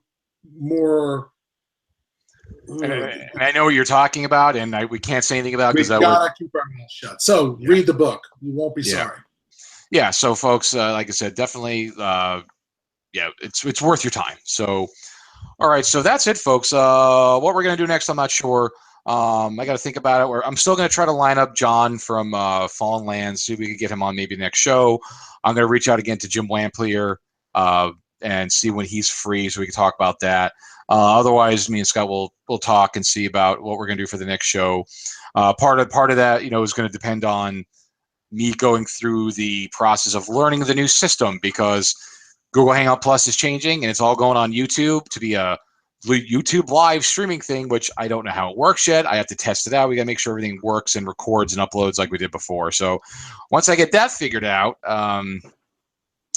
And I know what you're talking about, and we can't say anything about it because we gotta keep our mouth shut. So read the book; you won't be sorry. Yeah. So, folks, like I said, definitely, it's worth your time. So, all right. So that's it, folks. What we're gonna do next, I'm not sure. I got to think about it. I'm still going to try to line up John from Fallen Lands, see if we can get him on maybe next show. I'm going to reach out again to Jim Lamplier and see when he's free so we can talk about that. Otherwise, me and Scott will talk and see about what we're going to do for the next show. Part of that, is going to depend on me going through the process of learning the new system because Google Hangout Plus is changing and it's all going on YouTube to be a YouTube live streaming thing, which I don't know how it works yet. I have to test it out. We got to make sure everything works and records and uploads like we did before. So once I get that figured out,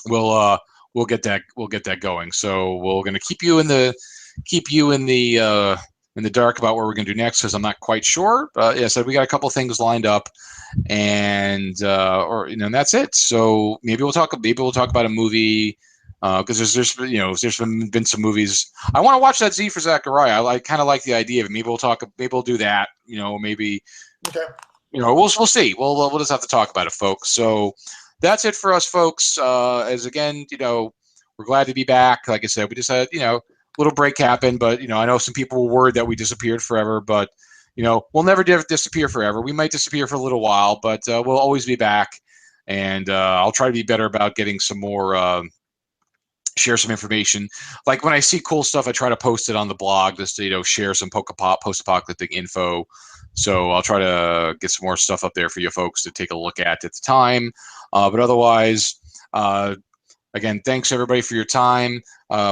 we'll get that going. So we're going to keep you in the dark about what we're going to do next because I'm not quite sure. So we got a couple things lined up, and and that's it. So maybe we'll talk about a movie. Because there's been some movies. I want to watch that Z for Zachariah. I kind of like the idea of it. Maybe we'll do that. Maybe. Okay. We'll see. We'll just have to talk about it, folks. So that's it for us, folks. As again, we're glad to be back. Like I said, we just had a little break happen, but I know some people were worried that we disappeared forever, but we'll never disappear forever. We might disappear for a little while, but we'll always be back. And I'll try to be better about getting some more. share some information. Like when I see cool stuff, I try to post it on the blog just to, share some post-apocalyptic info. So I'll try to get some more stuff up there for you folks to take a look at the time. But otherwise, again, thanks everybody for your time.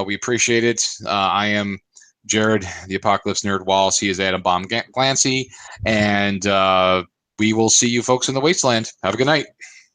We appreciate it. I am Jared, the Apocalypse Nerd Wallace. He is Adam Bomb Glancy. And we will see you folks in the wasteland. Have a good night.